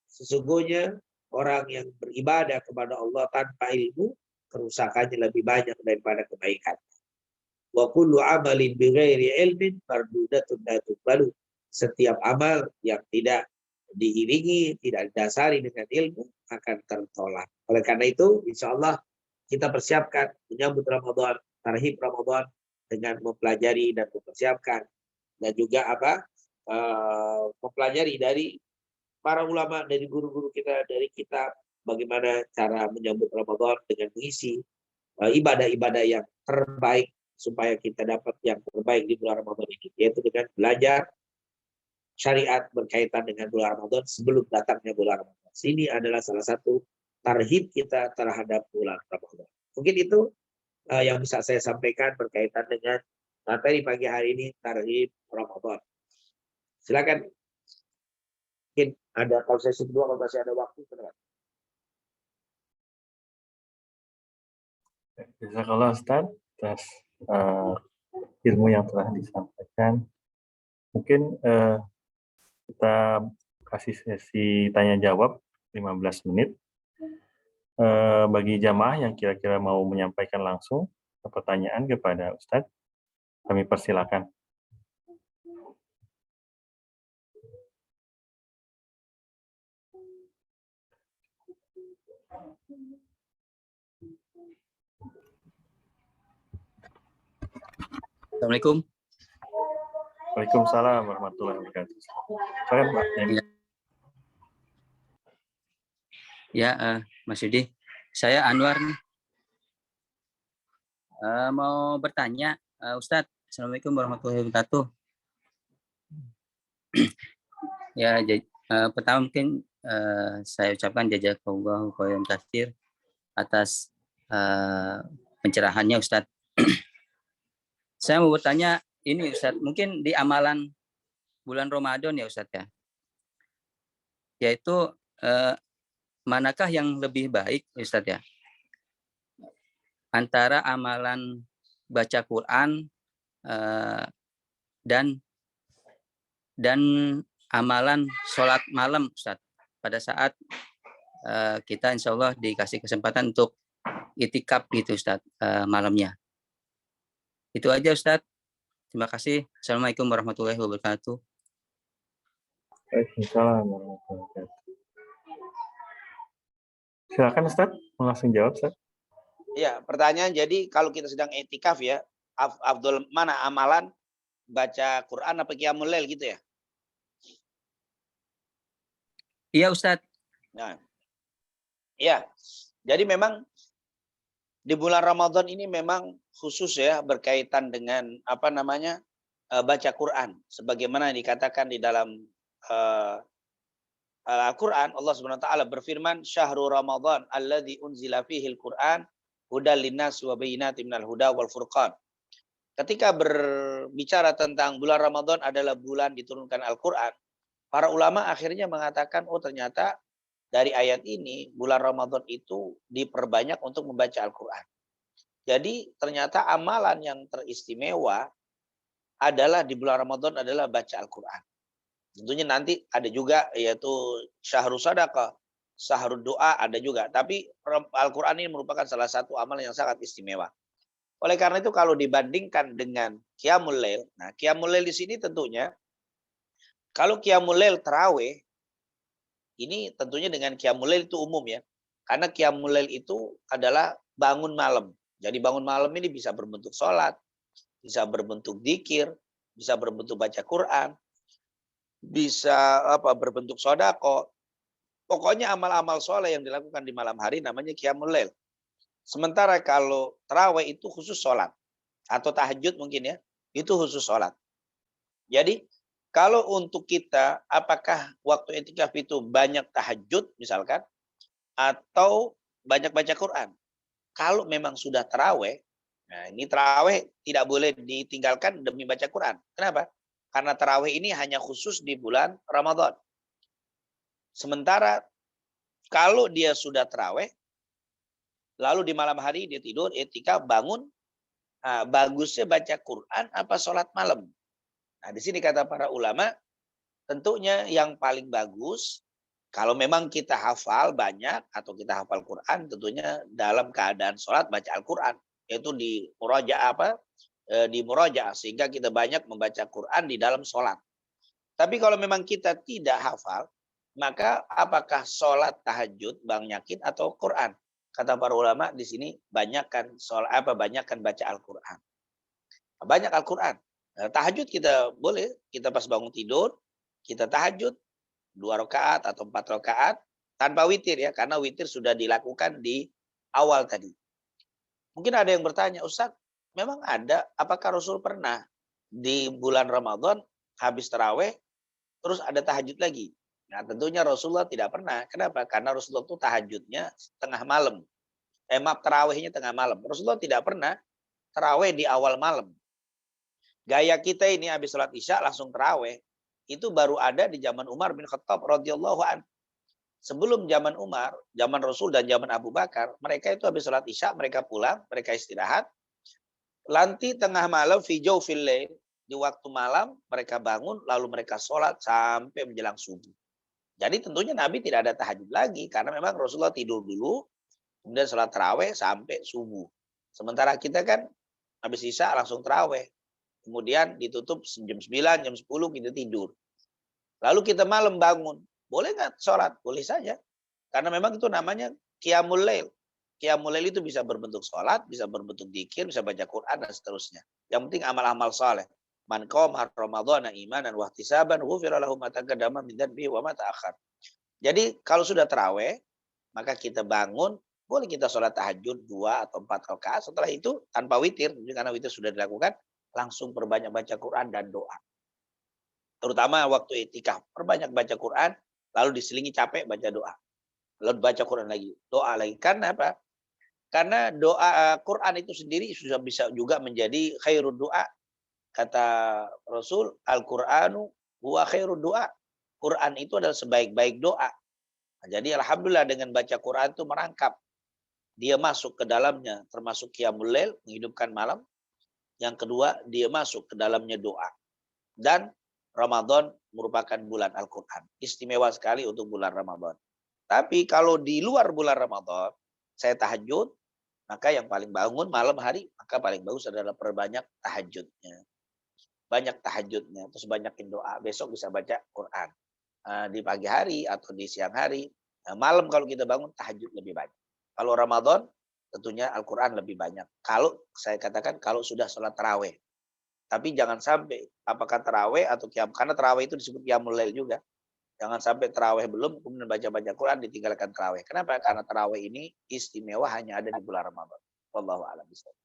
Sesungguhnya orang yang beribadah kepada Allah tanpa ilmu, kerusakannya lebih banyak daripada kebaikan. Wa kullu amalin bi ghairi ilmin mardudatun la tuqbalu. Setiap amal yang tidak diiringi, tidak didasari dengan ilmu akan tertolak. Oleh karena itu, insya Allah kita persiapkan menyambut Ramadan, tarhib Ramadan dengan mempelajari dan mempersiapkan, dan juga mempelajari dari para ulama, dari guru-guru kita, dari kitab, bagaimana cara menyambut Ramadan dengan mengisi ibadah-ibadah yang terbaik supaya kita dapat yang terbaik di bulan Ramadan ini, yaitu dengan belajar syariat berkaitan dengan bulan Ramadan sebelum datangnya bulan Ramadan. Ini adalah salah satu tarhib kita terhadap bulan Ramadan. Mungkin itu yang bisa saya sampaikan berkaitan dengan materi pagi hari ini, tarhib Ramadan. Silakan. Mungkin ada kalau sesi kedua, kalau masih ada waktu, silakan. Jazakallah Ustaz atas ilmu yang telah disampaikan. Mungkin kita kasih sesi tanya jawab 15 menit. Bagi jamaah yang kira-kira mau menyampaikan langsung pertanyaan kepada Ustadz, kami persilakan. Assalamualaikum. Waalaikumsalam warahmatullahi wabarakatuh. Silakan Pak. Ya, Mas Yudi. Saya Anwar nih. Mau bertanya, Ustadz. Assalamualaikum warahmatullahi wabarakatuh. Ya, pertama mungkin saya ucapkan jazakallahu khairan katsir atas pencerahannya, Ustadz. Saya mau bertanya ini, Ustadz, mungkin di amalan bulan Ramadan ya, Ustadz ya, yaitu manakah yang lebih baik, Ustadz ya, antara amalan baca Quran dan amalan sholat malam, Ustadz, pada saat kita insya Allah dikasih kesempatan untuk itikaf gitu, Ustadz, malamnya. Itu aja, Ustadz. Terima kasih. Assalamualaikum warahmatullahi wabarakatuh. Waalaikumsalam warahmatullahi wabarakatuh. Silakan Ustadz, langsung jawab, Ustadz. Ya, pertanyaan jadi kalau kita sedang etikaf ya, afdol mana amalan baca Quran apa qiyamul lail gitu ya? Iya, Ustadz. Nah, ya. Jadi memang di bulan Ramadan ini memang khusus ya berkaitan dengan baca Quran sebagaimana dikatakan di dalam Al-Quran. Allah Subhanahu wa taala berfirman, "Syahrul Ramadan alladzi unzila fihil Quran hudal linnas wa bayyinatin minal huda wal furqan." Ketika berbicara tentang bulan Ramadan adalah bulan diturunkan Al-Quran, para ulama akhirnya mengatakan, oh ternyata dari ayat ini bulan Ramadan itu diperbanyak untuk membaca Al-Quran. Jadi ternyata amalan yang teristimewa adalah di bulan Ramadan adalah baca Al-Quran. Tentunya nanti ada juga yaitu syahrul sadaqah, syahrul doa ada juga. Tapi Al-Quran ini merupakan salah satu amalan yang sangat istimewa. Oleh karena itu kalau dibandingkan dengan Qiyamul Lail, nah Qiyamul Lail di sini tentunya kalau Qiyamul Lail tarawih ini tentunya dengan Qiyamul Lail itu umum ya. Karena Qiyamul Lail itu adalah bangun malam. Jadi bangun malam ini bisa berbentuk sholat, bisa berbentuk dzikir, bisa berbentuk baca Quran, bisa berbentuk sodako. Pokoknya amal-amal soleh yang dilakukan di malam hari namanya Qiyamul Lail. Sementara kalau tarawih itu khusus sholat. Atau tahajud mungkin ya. Itu khusus sholat. Jadi kalau untuk kita apakah waktu i'tikaf itu banyak tahajud misalkan. Atau banyak baca Quran. Kalau memang sudah tarawih. Nah ini tarawih tidak boleh ditinggalkan demi baca Quran. Kenapa? Karena tarawih ini hanya khusus di bulan Ramadan. Sementara kalau dia sudah tarawih, lalu di malam hari dia tidur, i'tikaf, bangun, bagusnya baca Quran apa sholat malam? Nah di sini kata para ulama, tentunya yang paling bagus, kalau memang kita hafal banyak atau kita hafal Quran, tentunya dalam keadaan sholat baca Al-Quran. Yaitu di murajaah sehingga kita banyak membaca Quran di dalam sholat. Tapi kalau memang kita tidak hafal, maka apakah sholat tahajud banyakin atau Quran? Kata para ulama di sini banyakkan baca Al-Quran. Banyak Al-Quran. Tahajud kita boleh, kita pas bangun tidur, kita tahajud 2 rakaat atau 4 rakaat tanpa witir ya, karena witir sudah dilakukan di awal tadi. Mungkin ada yang bertanya, Ustaz, memang ada, apakah Rasul pernah di bulan Ramadan habis taraweh terus ada tahajud lagi? Nah tentunya Rasulullah tidak pernah. Kenapa? Karena Rasulullah itu tahajudnya tengah malam. Tarawehnya tengah malam. Rasulullah tidak pernah taraweh di awal malam. Gaya kita ini habis sholat isya langsung taraweh. Itu baru ada di zaman Umar bin Khattab radhiyallahu an. Sebelum zaman Umar, zaman Rasul dan zaman Abu Bakar, mereka itu habis sholat isya, mereka pulang, mereka istirahat. Nanti tengah malam, fi jawfil lail, di waktu malam, mereka bangun, lalu mereka sholat sampai menjelang subuh. Jadi tentunya Nabi tidak ada tahajud lagi, karena memang Rasulullah tidur dulu, kemudian sholat taraweh sampai subuh. Sementara kita kan habis isya langsung taraweh. Kemudian ditutup jam 9, jam 10 kita tidur. Lalu kita malam bangun. Boleh nggak sholat? Boleh saja. Karena memang itu namanya Qiyamul Lail. Qiyamul Lail itu bisa berbentuk sholat, bisa berbentuk dzikir, bisa baca Quran, dan seterusnya. Yang penting amal-amal saleh. Man qama Ramadhana imanan wa ihtisaban ghufira lahu ma taqaddama min dhanbihi wa ma ta'akhkhar. Jadi kalau sudah tarawih, maka kita bangun, boleh kita sholat tahajud 2 atau 4 rakaat. Setelah itu tanpa witir, karena witir sudah dilakukan, langsung perbanyak baca Quran dan doa. Terutama waktu i'tikaf, perbanyak baca Quran, lalu diselingi capek baca doa. Lalu baca Quran lagi, doa lagi. Karena apa? Karena doa Quran itu sendiri sudah bisa juga menjadi khairul doa. Kata Rasul, Al-Qur'anu huwa khairul doa. Quran itu adalah sebaik-baik doa. Nah, jadi alhamdulillah dengan baca Quran itu merangkap. Dia masuk ke dalamnya, termasuk Qiyamul Lail, menghidupkan malam. Yang kedua, dia masuk ke dalamnya doa. Dan Ramadan merupakan bulan Al-Quran. Istimewa sekali untuk bulan Ramadan. Tapi kalau di luar bulan Ramadan, saya tahajud, maka yang paling bangun malam hari, maka paling bagus adalah perbanyak tahajudnya. Banyak tahajudnya, terus banyakin doa. Besok bisa baca Quran. Di pagi hari atau di siang hari. Malam kalau kita bangun, tahajud lebih banyak. Kalau Ramadan, tentunya Al-Quran lebih banyak. Kalau saya katakan, kalau sudah sholat taraweh. Tapi jangan sampai, apakah taraweh atau qiyam. Karena taraweh itu disebut qiyamul lail juga. Jangan sampai taraweh belum, kemudian baca-baca Quran, ditinggalkan taraweh. Kenapa? Karena taraweh ini istimewa hanya ada di bulan Ramadan. Wallahu a'lam bishawab.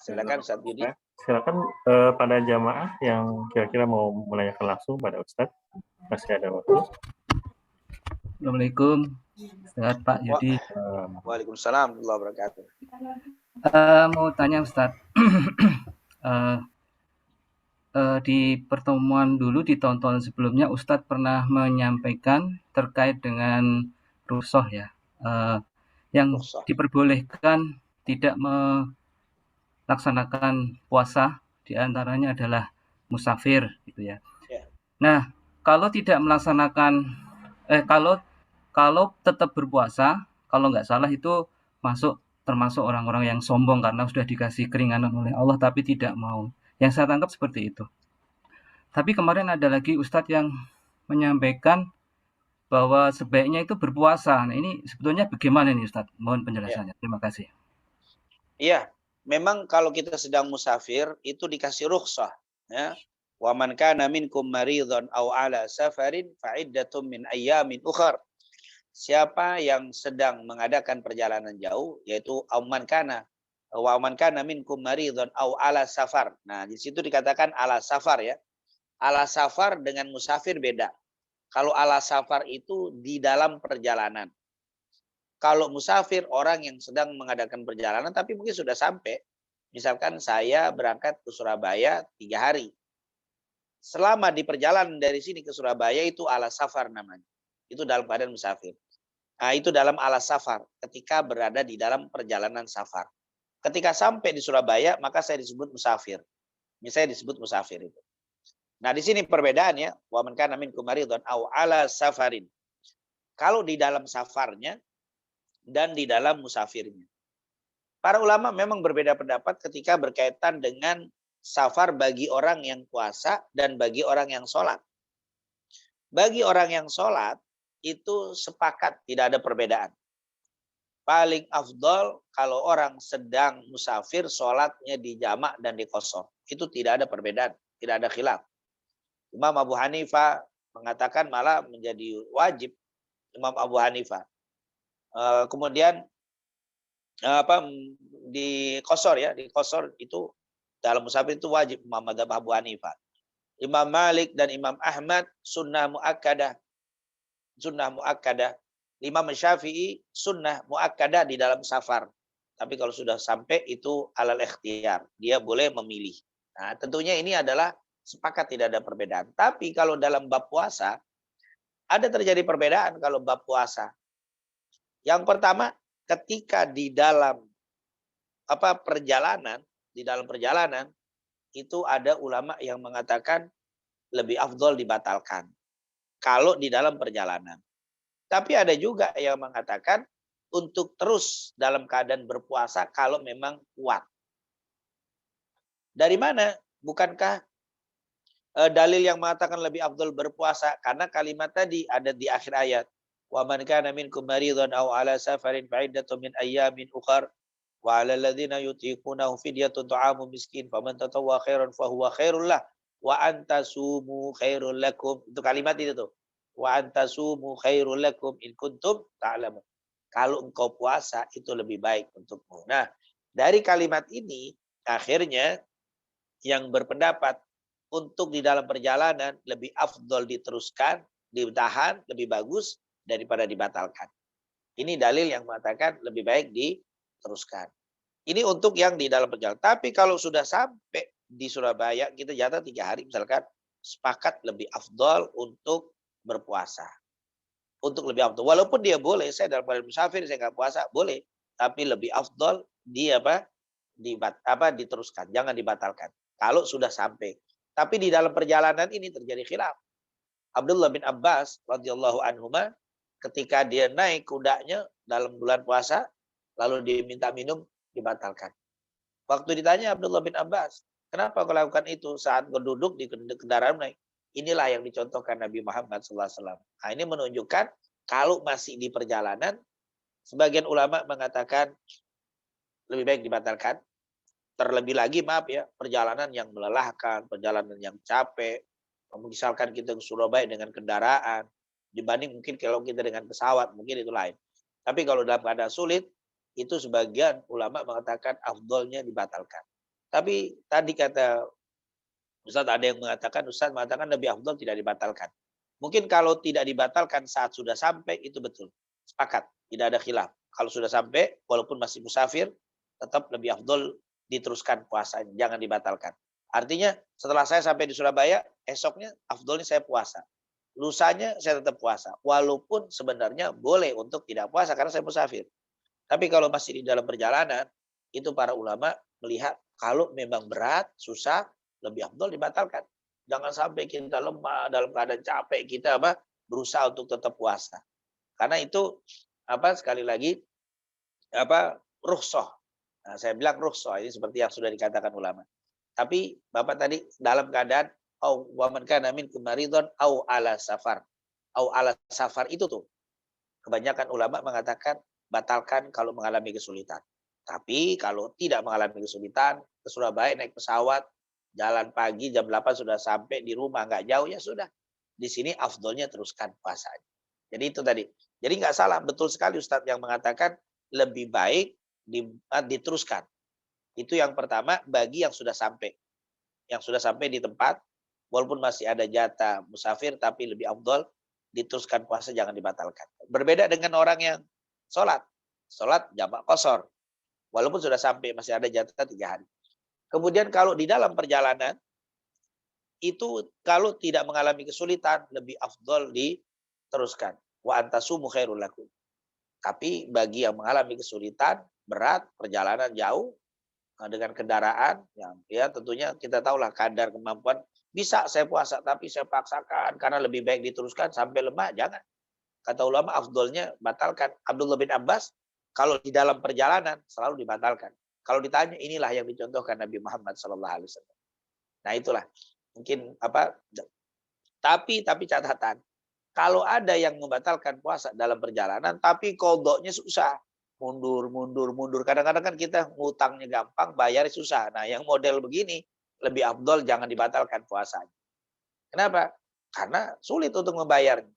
Silakan Ustaz Yudi. Silakan pada jamaah yang kira-kira mau menanyakan langsung pada Ustadz, masih ada waktu. Assalamualaikum, Ustaz Pak Yudi. Waalaikumsalam warahmatullahi wabarakatuh. Mau tanya Ustaz, di pertemuan dulu di tahun-tahun sebelumnya Ustadz pernah menyampaikan terkait dengan rukhsah ya, yang Rukhsah. diperbolehkan tidak melaksanakan puasa, diantaranya adalah musafir gitu ya. Ya. Nah, kalau tidak melaksanakan, kalau tetap berpuasa, kalau nggak salah itu termasuk orang-orang yang sombong karena sudah dikasih keringanan oleh Allah tapi tidak mau. Yang saya tangkap seperti itu. Tapi kemarin ada lagi Ustadz yang menyampaikan bahwa sebaiknya itu berpuasa. Nah, ini sebetulnya bagaimana nih Ustadz? Mohon penjelasannya. Terima kasih. Iya, memang kalau kita sedang musafir itu dikasih rukhsah, ya. Wa man kana minkum maridhan aw ala safarin fa iddatum min ayyamin ukhar. Siapa yang sedang mengadakan perjalanan jauh, yaitu man kana minkum maridhan aw ala safar. Nah, di situ dikatakan ala safar ya. Ala safar dengan musafir beda. Kalau ala safar itu di dalam perjalanan. Kalau musafir orang yang sedang mengadakan perjalanan tapi mungkin sudah sampai. Misalkan saya berangkat ke Surabaya 3 hari. Selama di perjalanan dari sini ke Surabaya itu ala safar namanya. Itu dalam keadaan musafir. Nah, itu dalam ala safar ketika berada di dalam perjalanan safar. Ketika sampai di Surabaya maka saya disebut musafir. Misalnya disebut musafir itu. Nah, di sini perbedaannya wa man kana minkum maridhan aw ala safarin. Kalau di dalam safarnya dan di dalam musafirnya. Para ulama memang berbeda pendapat ketika berkaitan dengan safar bagi orang yang puasa dan bagi orang yang sholat. Bagi orang yang sholat itu sepakat tidak ada perbedaan. Paling afdol kalau orang sedang musafir sholatnya di jamak dan di qashar. Itu tidak ada perbedaan, tidak ada khilaf. Imam Abu Hanifah mengatakan malah menjadi wajib. Imam Abu Hanifah. Kemudian di qashar ya, di qashar itu dalam musafir itu wajib Imam Madzhab Abu Hanifah. Imam Malik dan Imam Ahmad sunnah muakkadah. Sunnah muakkadah. Imam Syafi'i sunnah muakkadah di dalam safar. Tapi kalau sudah sampai itu alal ikhtiyar. Dia boleh memilih. Nah, tentunya ini adalah sepakat tidak ada perbedaan. Tapi kalau dalam bab puasa ada terjadi perbedaan kalau bab puasa. Yang pertama, ketika di dalam perjalanan, itu ada ulama yang mengatakan lebih afdol dibatalkan kalau di dalam perjalanan. Tapi ada juga yang mengatakan untuk terus dalam keadaan berpuasa kalau memang kuat. Dari mana? Bukankah dalil yang mengatakan lebih afdol berpuasa? Karena kalimat tadi ada di akhir ayat. Wa man kana minkum maridhan aw ala safarin fa iddatun min ayyamin ukhar wa 'alal ladzina yutiqunahu fidyatun ta'amu miskin faman tatawwa khairan fa huwa khairul lah wa antasumu khairul lakum. Itu kalimat itu tuh. Wa antasumu khairul lakum in kuntum ta'lamun. Kalau engkau puasa itu lebih baik untukmu. Nah, dari kalimat ini akhirnya yang berpendapat untuk di dalam perjalanan lebih afdol diteruskan, ditahan lebih bagus daripada dibatalkan. Ini dalil yang mengatakan lebih baik diteruskan. Ini untuk yang di dalam perjalanan. Tapi kalau sudah sampai di Surabaya, kita jatah 3 hari misalkan, sepakat lebih afdol untuk berpuasa. Untuk lebih afdol. Walaupun dia boleh, saya dalam keadaan musafir, saya nggak puasa, boleh. Tapi lebih afdol diteruskan, jangan dibatalkan. Kalau sudah sampai. Tapi di dalam perjalanan ini terjadi khilaf. Abdullah bin Abbas radhiyallahu anhuma ketika dia naik kudanya dalam bulan puasa, lalu dia minta minum, dibatalkan. Waktu ditanya Abdullah bin Abbas, kenapa kau lakukan itu saat berduduk di kendaraan naik? Inilah yang dicontohkan Nabi Muhammad SAW. Nah, ini menunjukkan kalau masih di perjalanan, sebagian ulama mengatakan lebih baik dibatalkan. Terlebih lagi, maaf ya, perjalanan yang melelahkan, perjalanan yang capek. Misalkan kita ke Surabaya dengan kendaraan, dibanding mungkin kalau kita dengan pesawat, mungkin itu lain. Tapi kalau dalam keadaan sulit, itu sebagian ulama mengatakan afdolnya dibatalkan. Tapi tadi kata Ustaz, ada yang mengatakan, Ustaz mengatakan lebih afdal tidak dibatalkan. Mungkin kalau tidak dibatalkan saat sudah sampai, itu betul. Sepakat, tidak ada khilaf. Kalau sudah sampai, walaupun masih musafir, tetap lebih afdal diteruskan puasanya, jangan dibatalkan. Artinya setelah saya sampai di Surabaya, esoknya afdalnya saya puasa. Lusanya saya tetap puasa. Walaupun sebenarnya boleh untuk tidak puasa karena saya musafir. Tapi kalau masih di dalam perjalanan, itu para ulama melihat kalau memang berat, susah, lebih afdal dibatalkan. Jangan sampai kita lemah dalam keadaan capek, kita berusaha untuk tetap puasa. Karena itu sekali lagi rukhsah. Nah, saya bilang rukhsah ini seperti yang sudah dikatakan ulama. Tapi Bapak tadi dalam keadaan wa man kana minkum maridun au ala safar. Au ala safar itu tuh kebanyakan ulama mengatakan batalkan kalau mengalami kesulitan. Tapi kalau tidak mengalami kesulitan, ke Surabaya naik pesawat, jalan pagi jam 8 sudah sampai di rumah, nggak jauh, ya sudah. Di sini afdolnya teruskan puasanya. Jadi itu tadi. Jadi nggak salah, betul sekali Ustadz yang mengatakan lebih baik diteruskan. Itu yang pertama bagi yang sudah sampai. Yang sudah sampai di tempat, walaupun masih ada jatah musafir, tapi lebih afdol diteruskan puasa, jangan dibatalkan. Berbeda dengan orang yang sholat jamak qashar. Walaupun sudah sampai, masih ada jatah 3 hari. Kemudian kalau di dalam perjalanan, itu kalau tidak mengalami kesulitan, lebih afdol diteruskan. Wa antasumu khairul lakum. Tapi bagi yang mengalami kesulitan, berat, perjalanan jauh, dengan kendaraan, yang ya tentunya kita tahulah kadar kemampuan, bisa saya puasa, tapi saya paksakan, karena lebih baik diteruskan sampai lemah, jangan. Kata ulama, afdolnya batalkan. Abdullah bin Abbas, kalau di dalam perjalanan selalu dibatalkan. Kalau ditanya, inilah yang dicontohkan Nabi Muhammad SAW. Nah itulah mungkin tapi catatan, kalau ada yang membatalkan puasa dalam perjalanan, tapi kodoknya susah, mundur. Kadang-kadang kan kita ngutangnya gampang, bayar susah. Nah yang model begini lebih afdol jangan dibatalkan puasanya. Kenapa? Karena sulit untuk membayarnya.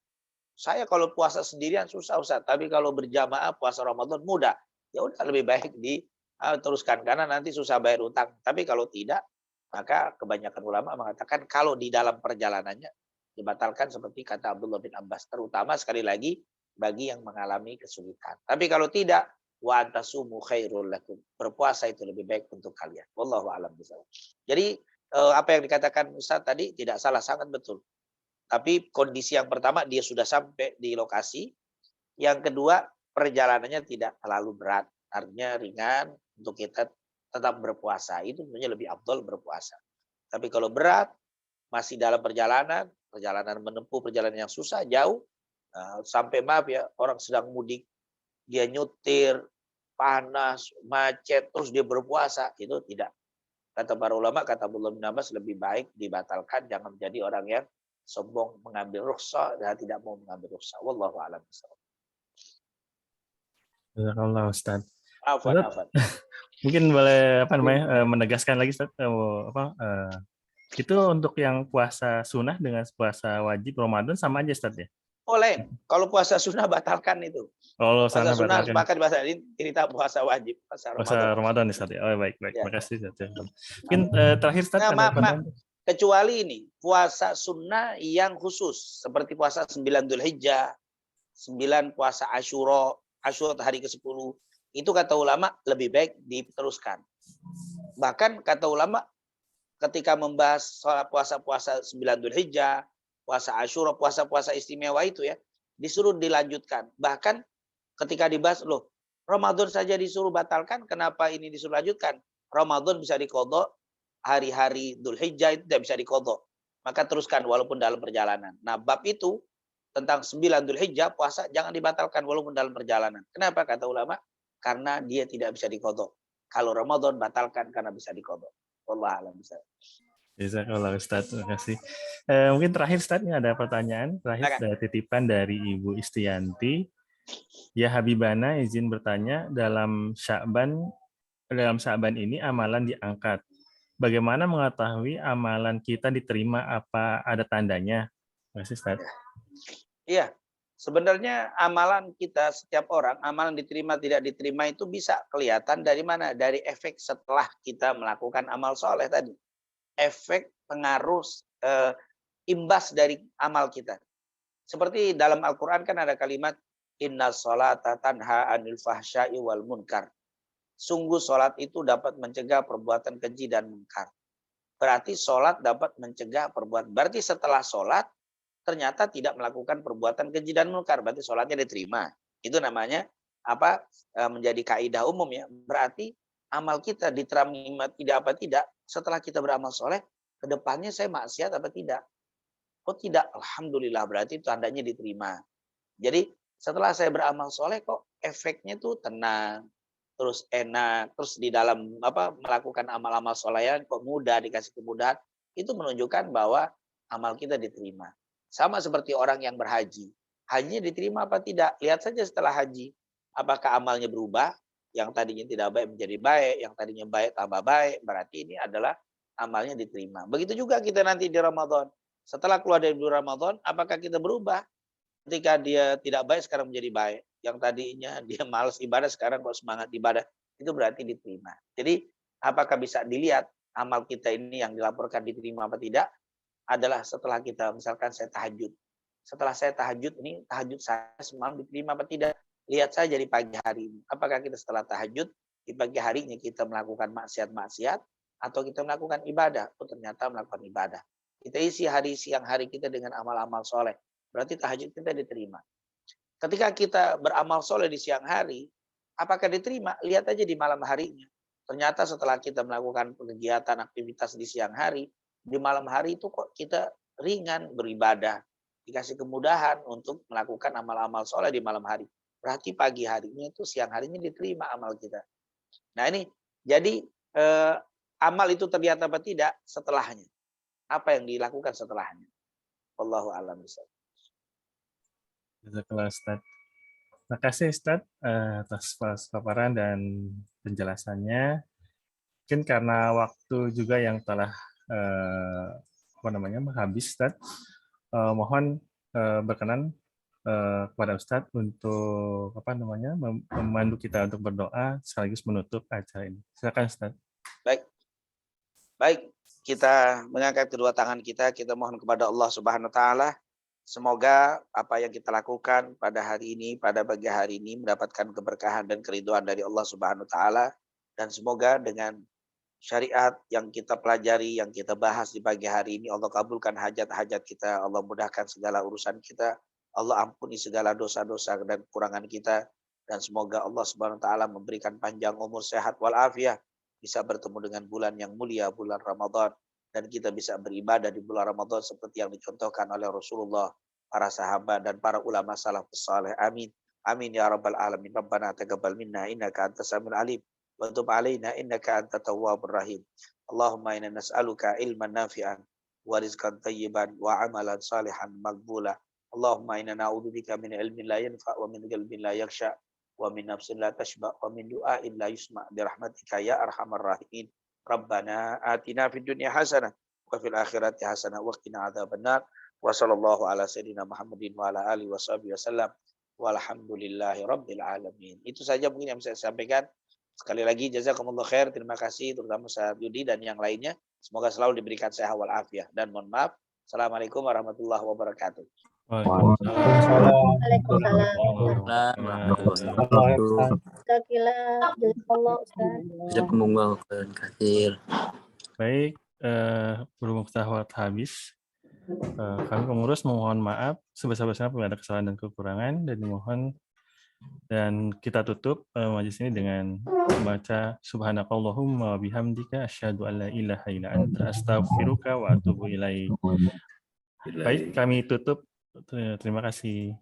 Saya kalau puasa sendirian susah Ustaz, tapi kalau berjamaah puasa Ramadan mudah. Ya udah lebih baik diteruskan karena nanti susah bayar utang. Tapi kalau tidak, maka kebanyakan ulama mengatakan kalau di dalam perjalanannya dibatalkan seperti kata Abdullah bin Abbas, terutama sekali lagi bagi yang mengalami kesulitan. Tapi kalau tidak, wa antasumu khairul lakum. Berpuasa itu lebih baik untuk kalian. Wallahu a'lam bishawab. Jadi apa yang dikatakan Ustaz tadi tidak salah, sangat betul. Tapi kondisi yang pertama dia sudah sampai di lokasi. Yang kedua perjalanannya tidak terlalu berat. Artinya ringan untuk kita tetap berpuasa. Itu tentunya lebih afdol berpuasa. Tapi kalau berat, masih dalam perjalanan menempuh perjalanan yang susah, jauh. Sampai maaf ya, orang sedang mudik. Dia nyetir, panas, macet, terus dia berpuasa. Itu tidak. Kata para ulama, kata Abdullah bin Abbas, lebih baik dibatalkan. Jangan menjadi orang yang sombong mengambil rukhsah dan tidak mau mengambil rukhsah. Wallahu a'lam bishawab. Jazakallah Ustaz. Afwan. Mungkin boleh menegaskan lagi Ustaz, itu untuk yang puasa sunnah dengan puasa wajib Ramadan sama aja Ustaz ya? Boleh. Kalau puasa sunnah batalkan itu. Kalau puasa sunnah sepakat bahasa ini tidak puasa wajib. Puasa Ramadan Ustaz ya. Oh baik. Ya. Terima kasih Ustaz. Mungkin terakhir Ustaz kecuali ini puasa sunnah yang khusus seperti puasa 9 Dzulhijjah, 9 puasa Asyura hari ke-10. Itu kata ulama lebih baik diteruskan. Bahkan kata ulama ketika membahas soal puasa-puasa 9 Dzulhijjah, puasa Asyura, puasa-puasa istimewa itu ya, disuruh dilanjutkan. Bahkan ketika dibahas, Ramadan saja disuruh batalkan, kenapa ini disuruh lanjutkan? Ramadan bisa diqadha, hari-hari Dzulhijjah itu tidak bisa diqadha. Maka teruskan walaupun dalam perjalanan. Nah, bab itu tentang 9 Dzulhijjah puasa jangan dibatalkan walaupun dalam perjalanan. Kenapa kata ulama? Karena dia tidak bisa diqadha. Kalau Ramadan batalkan karena bisa diqadha. Wallahu a'lam bishawab. Jazakallah Ustaz, terima kasih. Mungkin terakhir Ustaz, ini ada pertanyaan terakhir dari titipan dari Ibu Istianti. Ya Habibana izin bertanya, dalam Sya'ban ini amalan diangkat. Bagaimana mengetahui amalan kita diterima, apa ada tandanya? Terima kasih Ustaz. Iya, Sebenarnya amalan kita setiap orang, amalan diterima tidak diterima itu bisa kelihatan dari mana? Dari efek setelah kita melakukan amal soleh tadi. Efek pengaruh imbas dari amal kita. Seperti dalam Al-Quran kan ada kalimat inna sholata tanha anil fahsya'i wal munkar. Sungguh sholat itu dapat mencegah perbuatan keji dan munkar. Berarti sholat dapat mencegah perbuatan. Berarti setelah sholat ternyata tidak melakukan perbuatan keji dan munkar, berarti sholatnya diterima. Itu namanya apa? Menjadi kaidah umum ya. Berarti amal kita diterima tidak apa tidak setelah kita beramal soleh, kedepannya saya maksiat apa tidak? Oh tidak, alhamdulillah, berarti tandanya diterima. Jadi setelah saya beramal soleh kok efeknya tuh tenang, terus enak, terus di dalam melakukan amal-amal soleh kok mudah, dikasih kemudahan, itu menunjukkan bahwa amal kita diterima. Sama seperti orang yang berhaji. Hajinya diterima apa tidak? Lihat saja setelah haji. Apakah amalnya berubah? Yang tadinya tidak baik menjadi baik. Yang tadinya baik tambah baik. Berarti ini adalah amalnya diterima. Begitu juga kita nanti di Ramadan. Setelah keluar dari bulan Ramadan, apakah kita berubah? Ketika dia tidak baik, sekarang menjadi baik. Yang tadinya dia malas ibadah, sekarang kok semangat ibadah. Itu berarti diterima. Jadi apakah bisa dilihat amal kita ini yang dilaporkan diterima apa tidak? Adalah setelah kita misalkan saya tahajud. Setelah saya tahajud ini tahajud saya semalam diterima apa tidak? Lihat saja di pagi hari ini. Apakah kita setelah tahajud di pagi harinya kita melakukan maksiat-maksiat atau kita melakukan ibadah? Oh ternyata melakukan ibadah. Kita isi siang hari kita dengan amal-amal soleh. Berarti tahajud kita diterima. Ketika kita beramal soleh di siang hari, apakah diterima? Lihat aja di malam harinya. Ternyata setelah kita melakukan kegiatan aktivitas di siang hari, di malam hari itu kok kita ringan beribadah. Dikasih kemudahan untuk melakukan amal-amal soleh di malam hari. Berarti pagi harinya itu siang harinya diterima amal kita. Nah ini, jadi amal itu terlihat apa tidak setelahnya. Apa yang dilakukan setelahnya. Wallahu a'lam bishawab. Jazakallah Ustaz. Terima kasih Ustaz atas paparan dan penjelasannya. Mungkin karena waktu juga yang telah habis, Ustaz. Mohon berkenan kepada Ustaz untuk memandu kita untuk berdoa sekaligus menutup acara ini. Silakan Ustaz. Baik, kita mengangkat kedua tangan kita mohon kepada Allah Subhanahu wa taala. Semoga apa yang kita lakukan pada hari ini, pada pagi hari ini mendapatkan keberkahan dan keridhaan dari Allah Subhanahu wa taala, dan semoga dengan syariat yang kita pelajari, yang kita bahas di pagi hari ini, Allah kabulkan hajat-hajat kita, Allah mudahkan segala urusan kita, Allah ampuni segala dosa-dosa dan kekurangan kita, dan semoga Allah Subhanahu wa taala memberikan panjang umur, sehat walafiat, bisa bertemu dengan bulan yang mulia, bulan Ramadan, dan kita bisa beribadah di bulan Ramadan seperti yang dicontohkan oleh Rasulullah, para sahabat dan para ulama salafus saleh. Amin. Amin ya rabbal alamin. Rabbana taqabbal minna innaka antas samiul alim. Wa tub alaina innaka antat tawwabur rahim. Allahumma inna nas'aluka ilman nafi'an wa rizqan thayyiban wa amalan salihan maqbula. Allahumma inna na'udzubika min ilmin la yanfa' wa min qalbin la yakhsha wa min nafsin la tashba' wa min du'ain la yusma' bi rahmatika ya arhamar rahimin. Rabbana atina fid dunya hasanah wa fil akhirati hasanah wa qina adzabannar. Wa sallallahu ala sayyidina Muhammadin wa ala alihi washabihi wasallam. Walhamdulillahi rabbil alamin. Itu saja mungkin yang saya sampaikan. Sekali lagi jazakumullah khair, terima kasih terutama Ustaz Yudi dan yang lainnya. Semoga selalu diberikan sehat walafiat dan mohon maaf. Assalamualaikum warahmatullahi wabarakatuh. Baik, berhubung waktu habis, kami pengurus memohon maaf sebesar-besarnya apabila ada kesalahan dan kekurangan, dan kita tutup majelis ini dengan membaca subhanakallahumma wa bihamdika asyhadu an la ilaha illa anta astaghfiruka wa atubu ilaik. Baik, kami tutup. Terima kasih.